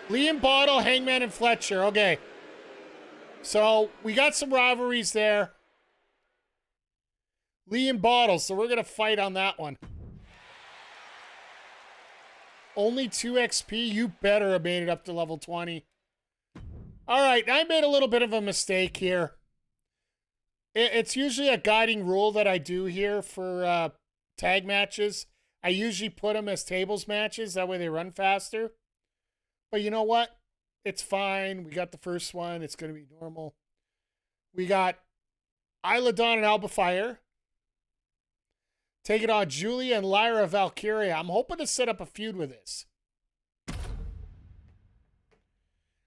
Liam Bottle, Hangman, and Fletcher. Okay. So we got some rivalries there. Liam Bottle. So we're going to fight on that one. Only 2 XP? You better have made it up to level 20. All right, I made a little bit of a mistake here. It's usually a guiding rule that I do here for tag matches. I usually put them as tables matches. That way they run faster. But you know what? It's fine. We got the first one. It's going to be normal. We got Isla Dawn and Alba Fire. Take it on Giulia and Lyra Valkyria. I'm hoping to set up a feud with this.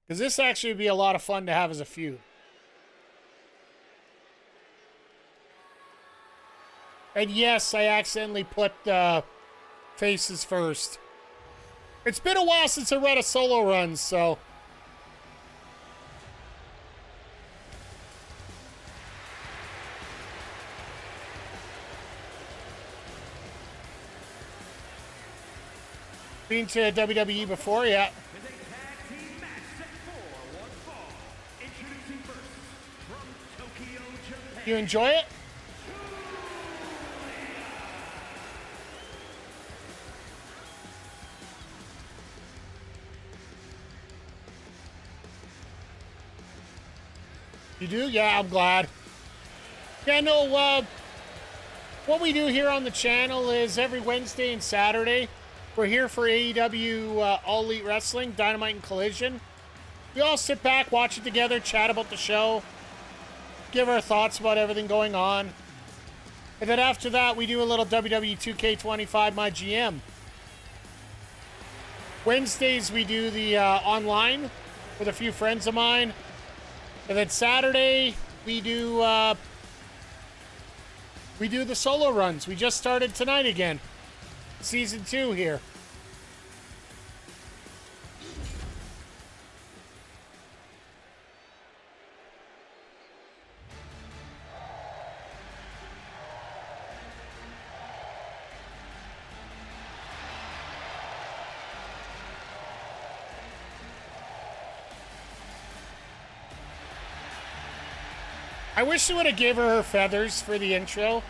Because this actually would be a lot of fun to have as a feud. And yes, I accidentally put faces first. It's been a while since I read a solo run, so... Been to WWE before, yeah. Is a tag team match set for one fall. Introducing first from Tokyo, Japan. You enjoy it? You do? Yeah, I'm glad. Yeah, no, what we do here on the channel is every Wednesday and Saturday, we're here for AEW All Elite Wrestling, Dynamite and Collision. We all sit back, watch it together, chat about the show, give our thoughts about everything going on. And then after that, we do a little WWE 2k25 myGM. Wednesdays, we do the online with a few friends of mine. And then Saturday, we do the solo runs. We just started tonight again. Season 2 here. I wish they would have gave her feathers for the intro.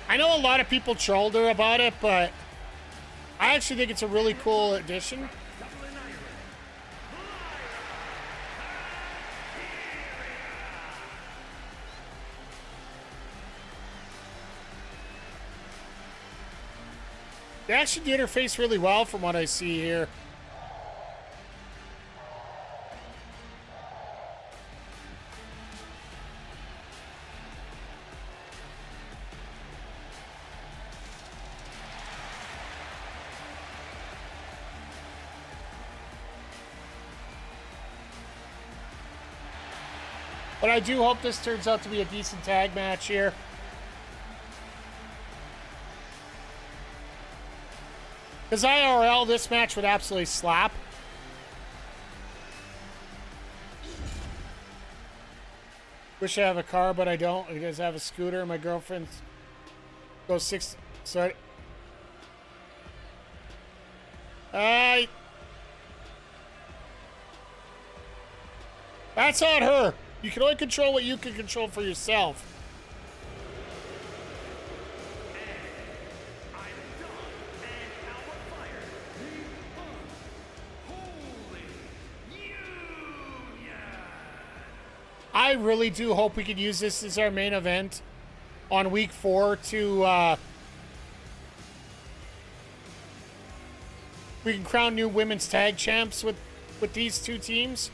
I know a lot of people trolled her about it, but I actually think it's a really cool addition. They actually did her face really well from what I see here. But I do hope this turns out to be a decent tag match here. Because IRL, this match would absolutely slap. Wish I have a car, but I don't. I just have a scooter. My girlfriend goes 6. Sorry. That's on her. You can only control what you can control for yourself. I really do hope we could use this as our main event on week 4 to we can crown new women's tag champs with these two teams.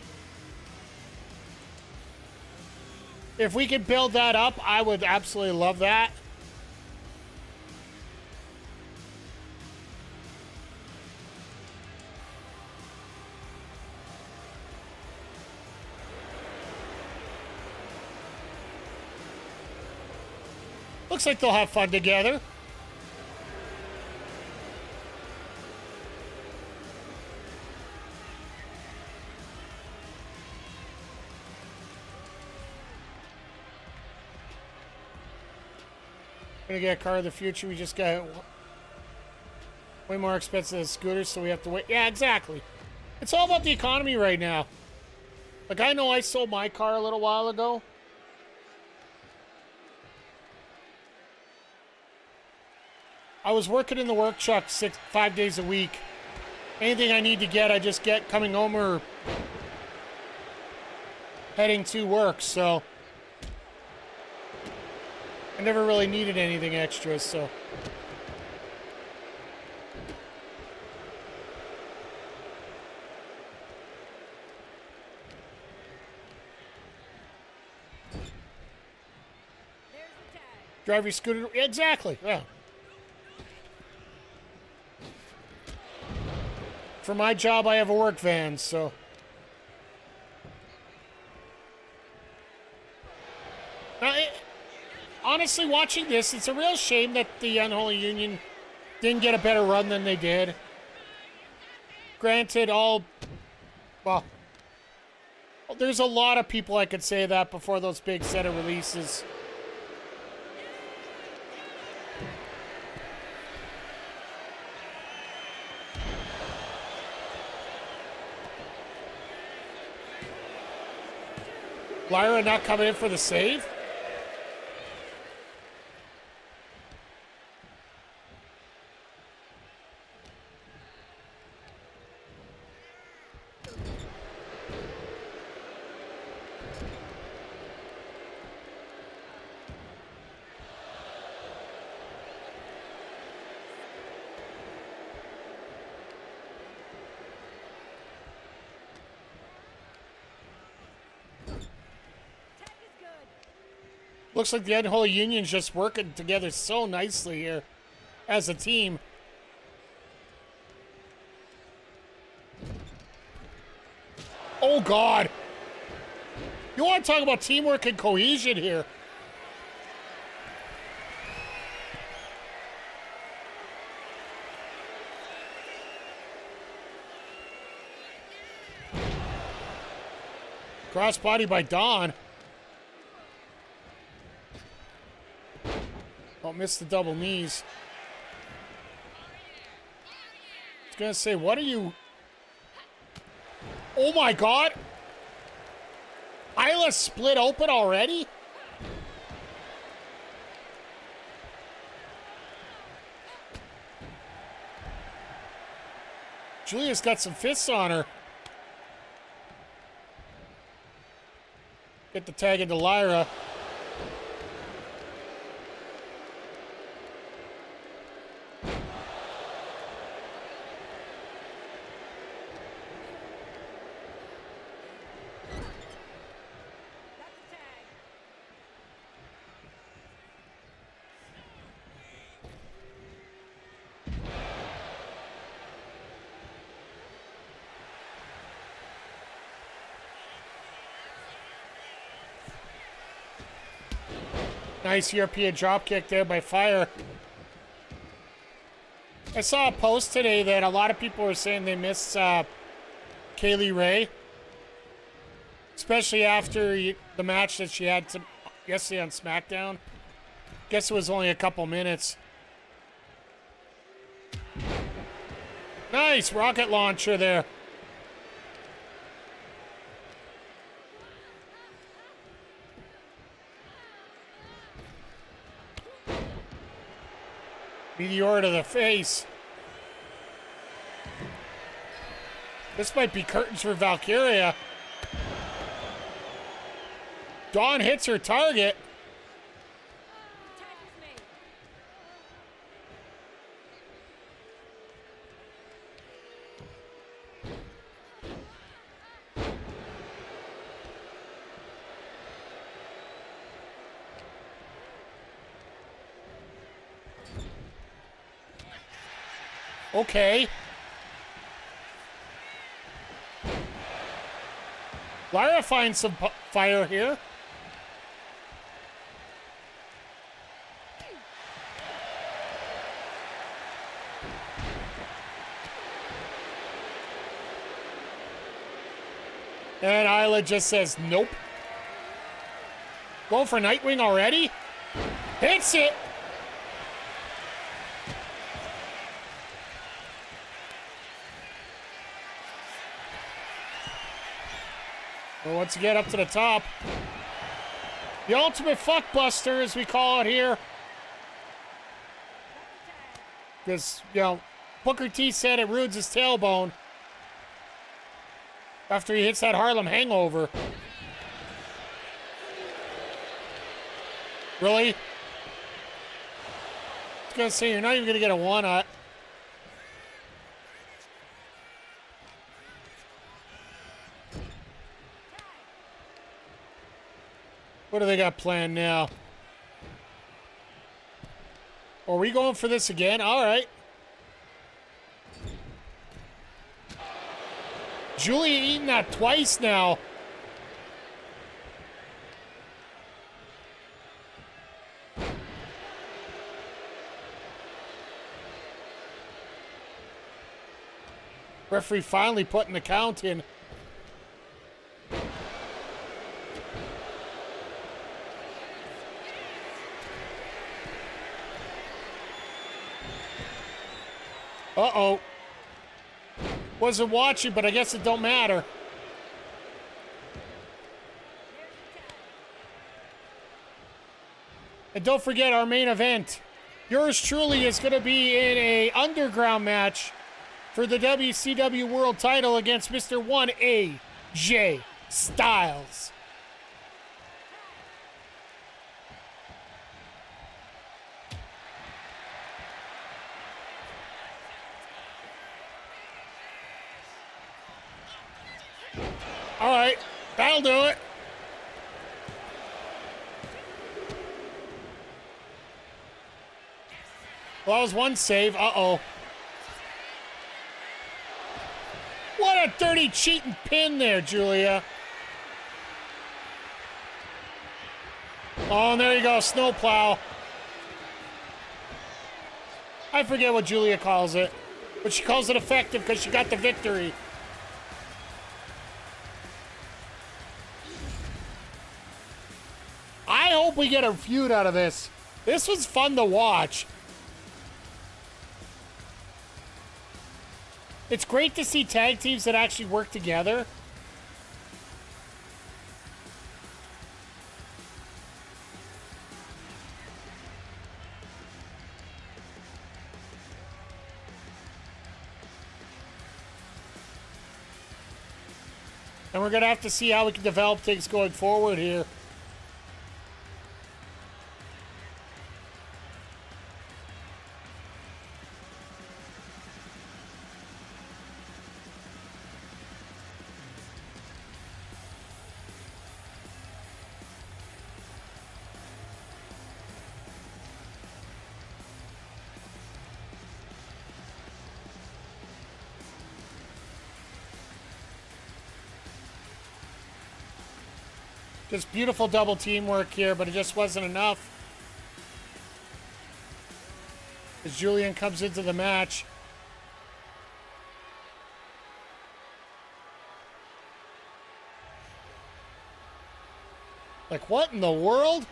If we could build that up, I would absolutely love that. Looks like they'll have fun together. Gonna get a car of the future. We just got way more expensive than scooters, so we have to wait. Yeah, exactly. It's all about the economy right now. Like, I know I sold my car a little while ago. I was working in the work truck 5 days a week. Anything I need to get, I just get coming home or heading to work, so I never really needed anything extra, so. Drive your scooter. Exactly, yeah. For my job, I have a work van, so. Now, honestly, watching this, it's a real shame that the Unholy Union didn't get a better run than they did. Granted, well, there's a lot of people I could say that before those big set of releases. Lyra not coming in for the save. Looks like the Unholy Union's just working together so nicely here as a team. Oh, God. You want to talk about teamwork and cohesion here. Crossbody by Dawn. Oh, missed the double knees. I was going to say, what are you... Oh, my God. Isla split open already? Giulia's got some fists on her. Get the tag into Lyra. Nice European dropkick there by Fire. I saw a post today that a lot of people were saying they missed Kaylee Ray. Especially after the match that she had yesterday on SmackDown. Guess it was only a couple minutes. Nice rocket launcher there. Meteor to the face. This might be curtains for Valkyria. Dawn hits her target. Okay. Lyra finds some fire here. And Isla just says nope. Going for Nightwing already? Hits it! Well, once again, up to the top. The ultimate fuckbuster, as we call it here. Because, you know, Booker T said it ruins his tailbone after he hits that Harlem hangover. Really? I was going to say, you're not even going to get a one-up. What do they got planned now? Are we going for this again? All right. Giulia eating that twice now. Referee finally putting the count in. Uh-oh. Wasn't watching, but I guess it don't matter. And don't forget our main event. Yours truly is going to be in a underground match for the WCW World Title against Mr. 1AJ Styles. All right, that'll do it. Well, that was one save. Uh-oh. What a dirty cheating pin there, Giulia. Oh, and there you go, snowplow. I forget what Giulia calls it, but she calls it effective because she got the victory. I hope we get a feud out of this. This was fun to watch. It's great to see tag teams that actually work together. And we're going to have to see how we can develop things going forward here. Just beautiful double teamwork here, but it just wasn't enough. As Julian comes into the match. Like, what in the world?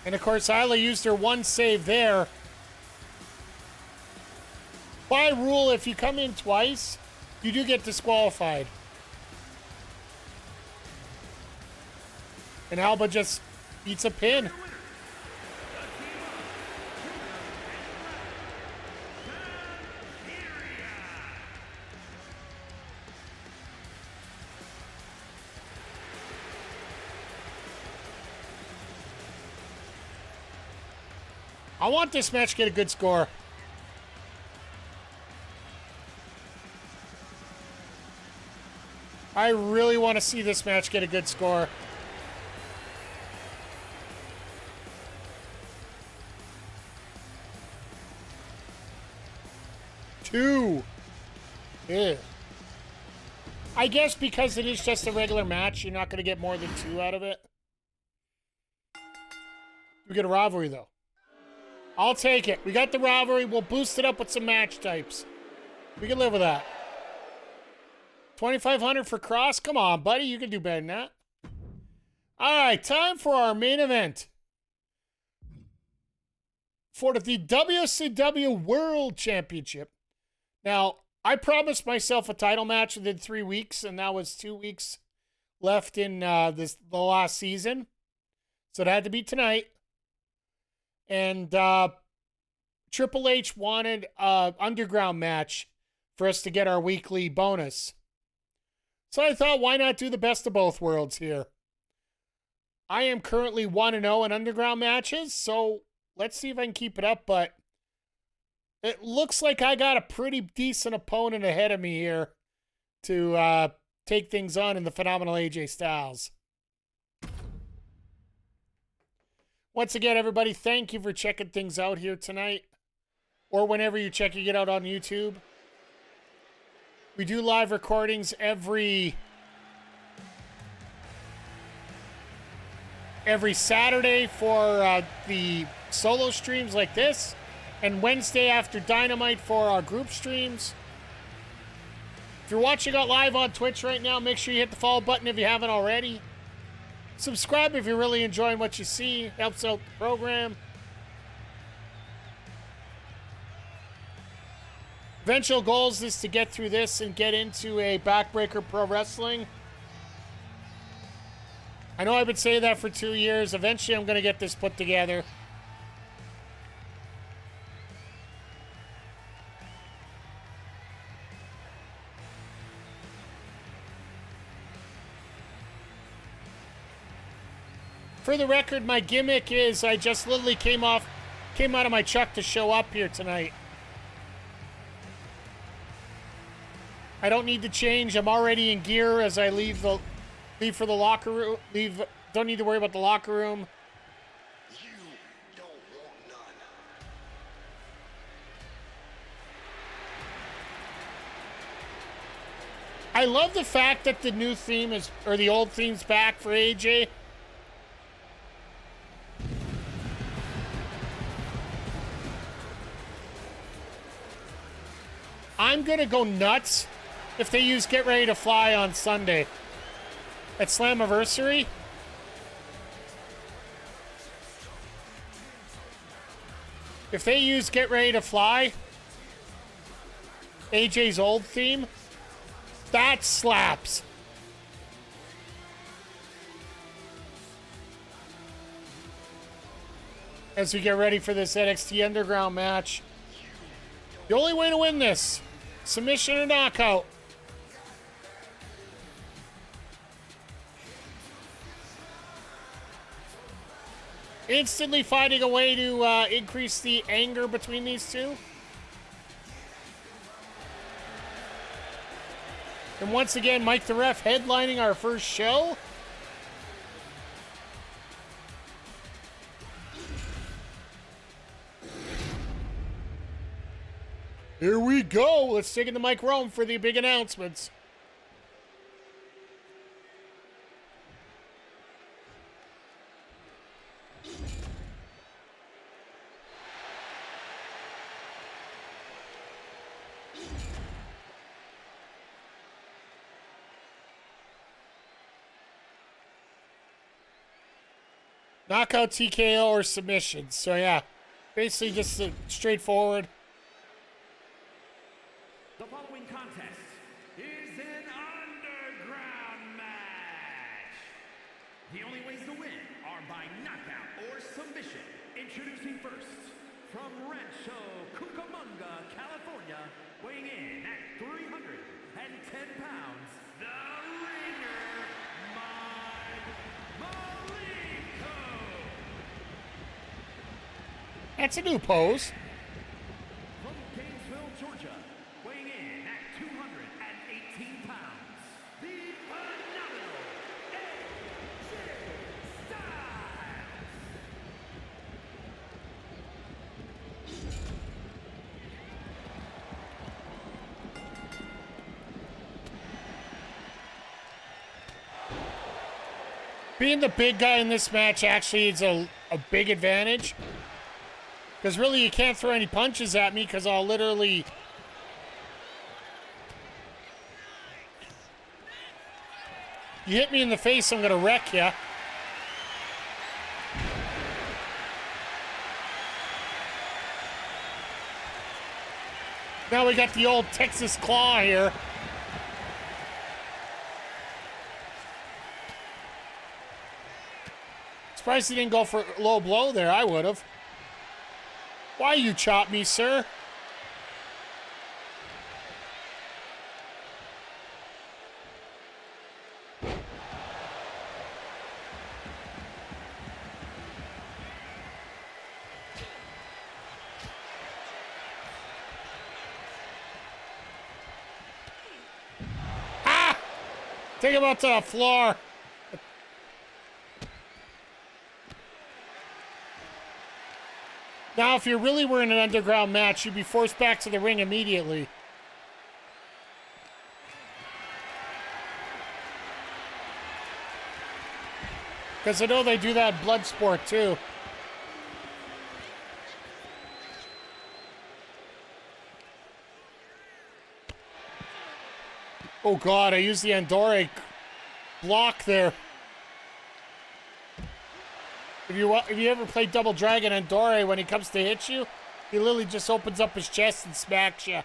And of course, Isla used her one save there. By rule, if you come in twice, you do get disqualified. And Alba just beats a pin. I want this match to get a good score. I really want to see this match get a good score. Two. Yeah. I guess because it is just a regular match, you're not going to get more than two out of it. We get a rivalry, though. I'll take it. We got the rivalry. We'll boost it up with some match types. We can live with that. 2,500 for Cross? Come on, buddy. You can do better than that. All right, time for our main event. For the WCW World Championship. Now, I promised myself a title match within 3 weeks, and that was 2 weeks left in the last season. So it had to be tonight. And Triple H wanted an underground match for us to get our weekly bonus. So I thought, why not do the best of both worlds here? I am currently 1-0 in underground matches, so let's see if I can keep it up. But it looks like I got a pretty decent opponent ahead of me here to take things on in the phenomenal AJ Styles. Once again, everybody, thank you for checking things out here tonight, or whenever you're checking it out on YouTube. We do live recordings every Saturday for the solo streams like this, and Wednesday after Dynamite for our group streams. If you're watching out live on Twitch right now, make sure you hit the follow button if you haven't already. Subscribe if you're really enjoying what you see. Helps out the program. Eventual goals is to get through this and get into a Backbreaker Pro Wrestling. I know I've been saying that for 2 years. Eventually, I'm going to get this put together. For the record, my gimmick is I just literally came out of my truck to show up here tonight. I don't need to change. I'm already in gear as I leave for the locker room. Don't need to worry about the locker room. You don't want none. I love the fact that the new theme is, or the old theme's back for AJ. I'm gonna go nuts if they use Get Ready to Fly on Sunday at Slammiversary. If they use Get Ready to Fly, AJ's old theme, that slaps. As we get ready for this NXT Underground match. The only way to win this, submission or knockout. Instantly finding a way to increase the anger between these two. And once again, Mike the Ref headlining our first show. Here we go. Let's take it to Mike Rome for the big announcements. Knockout, TKO, or submission. So yeah, basically just straightforward. The following contest is an underground match. The only ways to win are by knockout or submission. Introducing first, from Rancho Cucamonga, California, weighing in at 310 pounds, the ringer, Mike Malenko. That's a new pose. From Gainesville, Georgia, weighing in at 218 pounds, the phenomenal AJ Styles. Being the big guy in this match actually is a big advantage. Because really, you can't throw any punches at me because I'll literally... You hit me in the face, I'm going to wreck you. Now we got the old Texas Claw here. Surprised he didn't go for a low blow there. I would have. Why you chop me, sir? Ah! Take him out to the floor. Now, if you really were in an underground match, you'd be forced back to the ring immediately. Because I know they do that in Bloodsport, too. Oh, God, I used the Andorre block there. If you ever play Double Dragon Andorre, when he comes to hit you, he literally just opens up his chest and smacks you.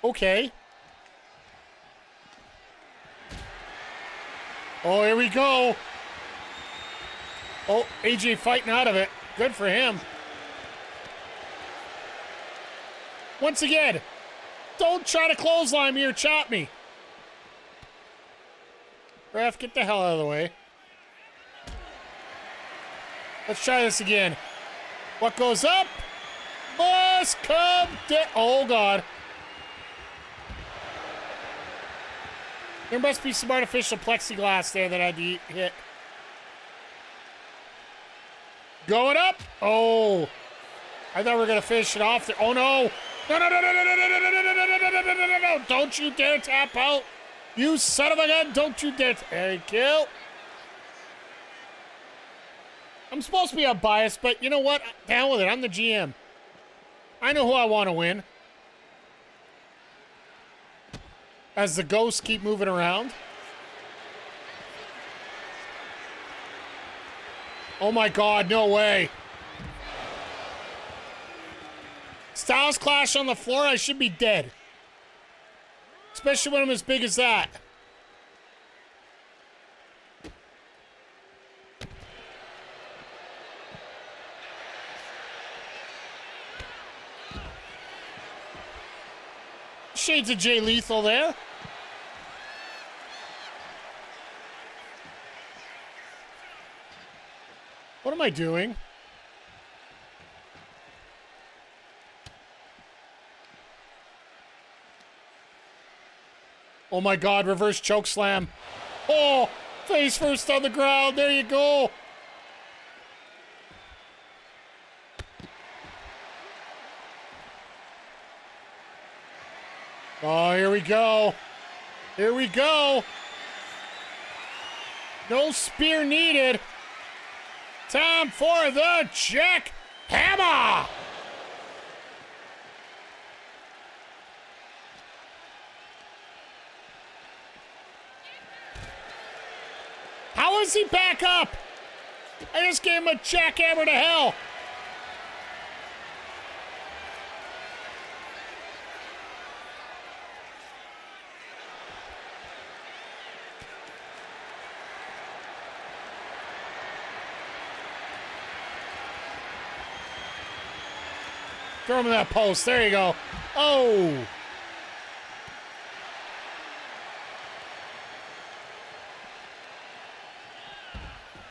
Okay. Oh, here we go. Oh, AJ fighting out of it. Good for him. Once again, don't try to clothesline me or chop me. Ref, get the hell out of the way. Let's try this again. What goes up must come down. Oh, God. There must be some artificial plexiglass there that I had to hit. Going up. Oh. I thought we were going to finish it off there. Oh, no. No, no, no, no, no, no, no, no, no, no, no, no, no, no, no, no, no. Don't you dare tap out. You son of a gun. Don't you dare. There you go. I'm supposed to be unbiased, but you know what? Down with it. I'm the GM. I know who I want to win. As the ghosts keep moving around. Oh my God, no way. Styles clash on the floor, I should be dead. Especially when I'm as big as that. Shades of Jay Lethal there. What am I doing? Oh my God, reverse choke slam. Oh, face first on the ground. There you go. Oh, here we go. Here we go. No spear needed. Time for the jackhammer. How is he back up? I just gave him a jackhammer to hell. Throw him in that post. There you go. Oh.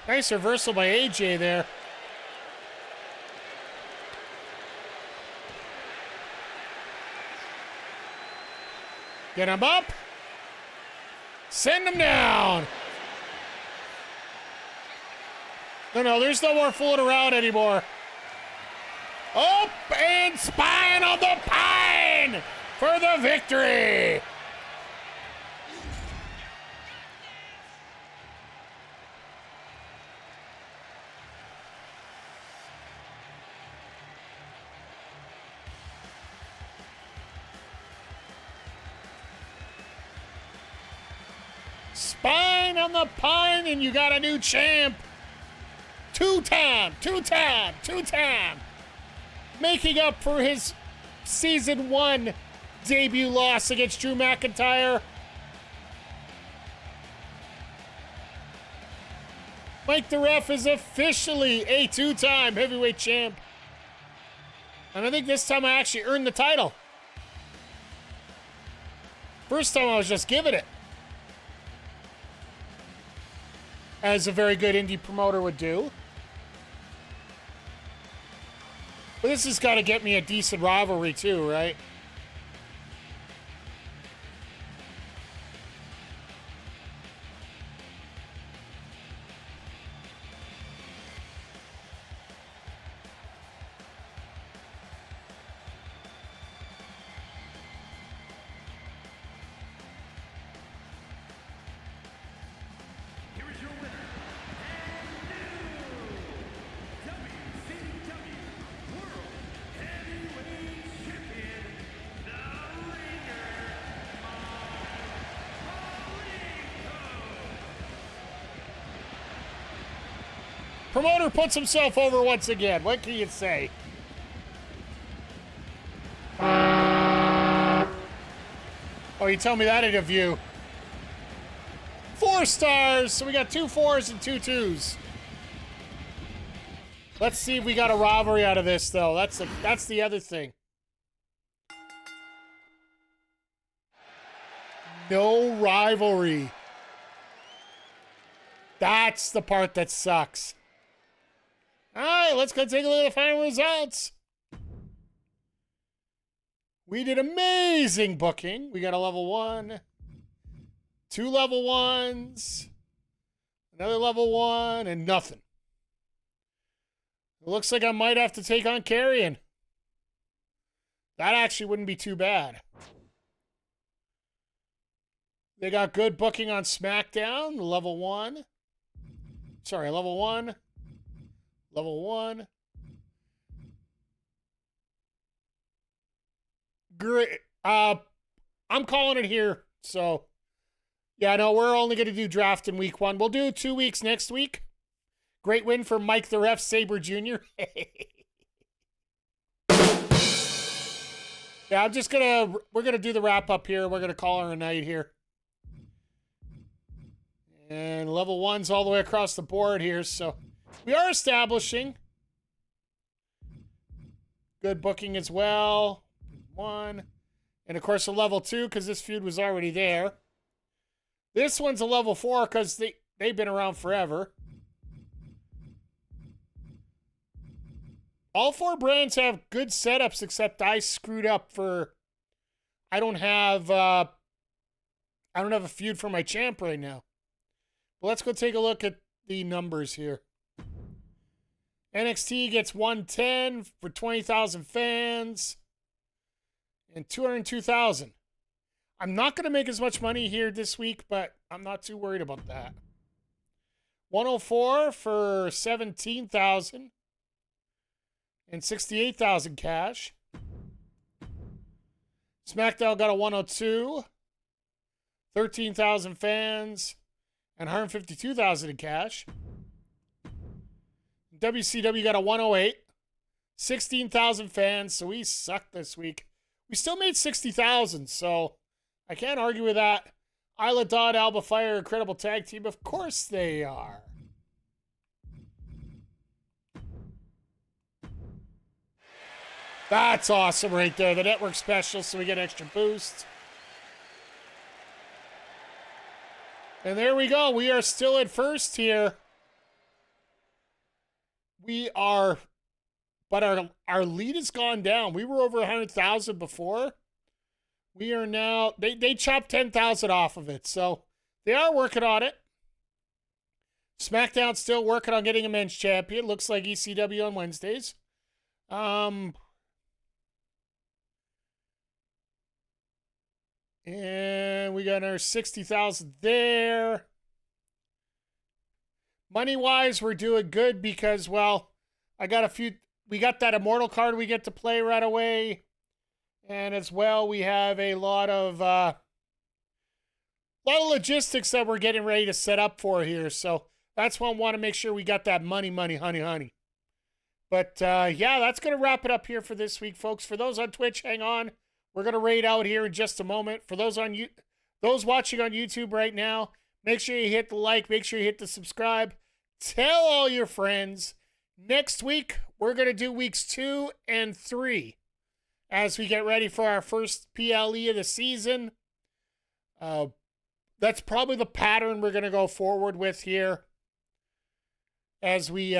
Nice reversal by AJ there. Get him up. Send him down. No, there's no more fooling around anymore. Up and spine on the pine for the victory. Spine on the pine, and you got a new champ. Two-time. Making up for his Season 1 debut loss against Drew McIntyre. Mike the Ref is officially a two-time heavyweight champ. And I think this time I actually earned the title. First time I was just given it. As a very good indie promoter would do. But this has got to get me a decent rivalry too, right? Here is your winner, and new WCW World Heavyweight Champion, the Ringer, Promoter puts himself over once again. What can you say? Oh, you tell me that in a view. 4 stars. So we got 2 4s and 2 2s. Let's see if we got a rivalry out of this, though. That's the other thing. No rivalry. That's the part that sucks. All right, let's go take a look at the final results. We did amazing booking. We got a level 1, 2 level 1s, another level 1, and nothing. It looks like I might have to take on Carrion. That actually wouldn't be too bad. They got good booking on SmackDown, level 1. Sorry, level 1. Level 1. Great. I'm calling it here. So, yeah, no, we're only going to do draft in week 1. We'll do 2 weeks next week. Great win for Mike the Ref Sabre Jr. Yeah, we're going to do the wrap up here. We're going to call her a night here. And level 1's all the way across the board here. So we are establishing. Good booking as well. 1. And of course a level 2 because this feud was already there. This one's a level 4 because they've been around forever. All 4 brands have good setups except I screwed up I don't have a feud for my champ right now. But let's go take a look at the numbers here. NXT gets 110 for 20,000 fans and 202,000. I'm not going to make as much money here this week, but I'm not too worried about that. 104 for 17,000 and 68,000 cash. SmackDown got a 102, 13,000 fans, and 152,000 in cash. WCW got a 108, 16,000 fans, so we sucked this week. We still made 60,000, so I can't argue with that. Isla Dawn, Alba Fire, incredible tag team. Of course they are. That's awesome right there. The network special, so we get extra boost. And there we go. We are still at first here. We are, but our lead has gone down. We were over 100,000 before. We are now, they chopped 10,000 off of it. So they are working on it. SmackDown's still working on getting a men's champion. Looks like ECW on Wednesdays. And we got our 60,000 there. Money-wise, we're doing good because, well, we got that Immortal card we get to play right away. And as well, we have a lot of logistics that we're getting ready to set up for here. So that's why I want to make sure we got that money, honey. But, yeah, that's going to wrap it up here for this week, folks. For those on Twitch, hang on. We're going to raid out here in just a moment. For those watching on YouTube right now, make sure you hit the like. Make sure you hit the subscribe. Tell all your friends. Next week, we're going to do weeks 2 and 3 as we get ready for our first PLE of the season. That's probably the pattern we're going to go forward with here. As we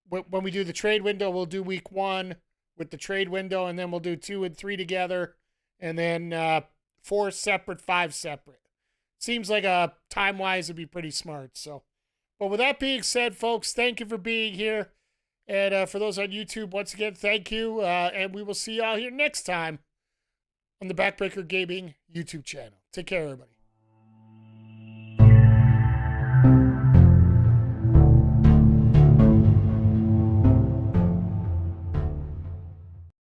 when we do the trade window, we'll do week 1 with the trade window, and then we'll do 2 and 3 together, and then 4 separate, 5 separate. Seems like time-wise would be pretty smart. So, but with that being said, folks, thank you for being here. And for those on YouTube, once again, thank you. And we will see y'all here next time on the Backbreaker Gaming YouTube channel. Take care, everybody.